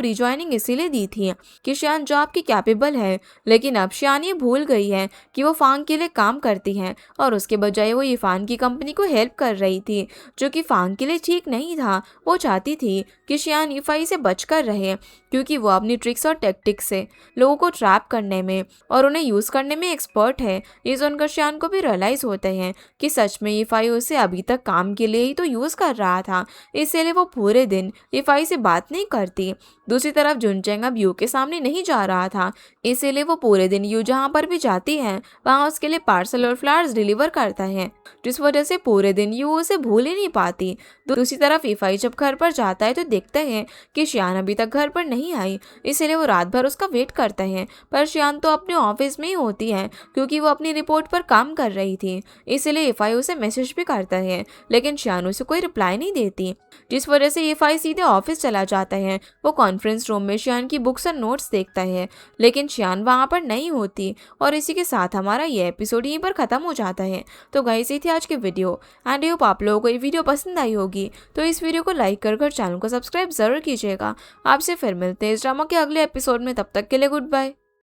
रिज्वाइनिंग इसीलिए दी थी कि शियान जॉब की कैपेबल है, लेकिन अब शियान ये भूल गई है कि वो फांग के लिए काम करती है और उसके बजाय वो यीफान की कंपनी को हेल्प कर रही थी, जो कि फांग के लिए ठीक नहीं था। वो चाहती थी कि शियान यीफाई से बचकर रहे, क्योंकि वो अपनी ट्रिक्स और टैक्टिक्स से लोगों को ट्रैप करने में और उन्हें यूज़ करने में एक्सपर्ट है। ये सुनकर शियान को भी रियलाइज़ होता है कि सच में यीफाई उसे अभी तक काम के लिए ही तो यूज़ कर रहा था, इसलिए वो पूरे दिन यीफाई से बात नहीं करती। दूसरी तरफ जुनचेंग अब यू के सामने नहीं जा रहा था, इसीलिए वो पूरे दिन यू जहाँ पर भी जाती है वहाँ उसके लिए पार्सल और फ्लावर्स डिलीवर करता है, जिस वजह से पूरे दिन यू उसे भूल ही नहीं पाती। दूसरी तरफ यीफाई जब घर पर जाता है तो देखता है कि शियान अभी तक घर पर नहीं आई, इसलिए वो रात भर उसका वेट करता है, पर शियान तो अपने ऑफिस में ही होती है क्योंकि वो अपनी रिपोर्ट पर काम कर रही थी। इसलिए यीफाई उसे मैसेज भी करता है, लेकिन शियान उसे कोई रिप्लाई नहीं देती, जिस वजह से यीफाई सीधे ऑफिस चला जाता है। वो कॉन्फ्रेंस रूम में शियान की बुक्स और नोट्स देखता है, लेकिन शियान वहाँ पर नहीं होती। और इसी के साथ हमारा ये एपिसोड यहीं पर ख़त्म हो जाता है। तो गाइस, ये थी आज की वीडियो एंड आई होप आप लोगों को ये वीडियो पसंद आई होगी। तो इस वीडियो को लाइक कर चैनल को सब्सक्राइब ज़रूर कीजिएगा। आपसे फिर मिलते हैं इस ड्रामा के अगले एपिसोड में, तब तक के लिए गुड बाय।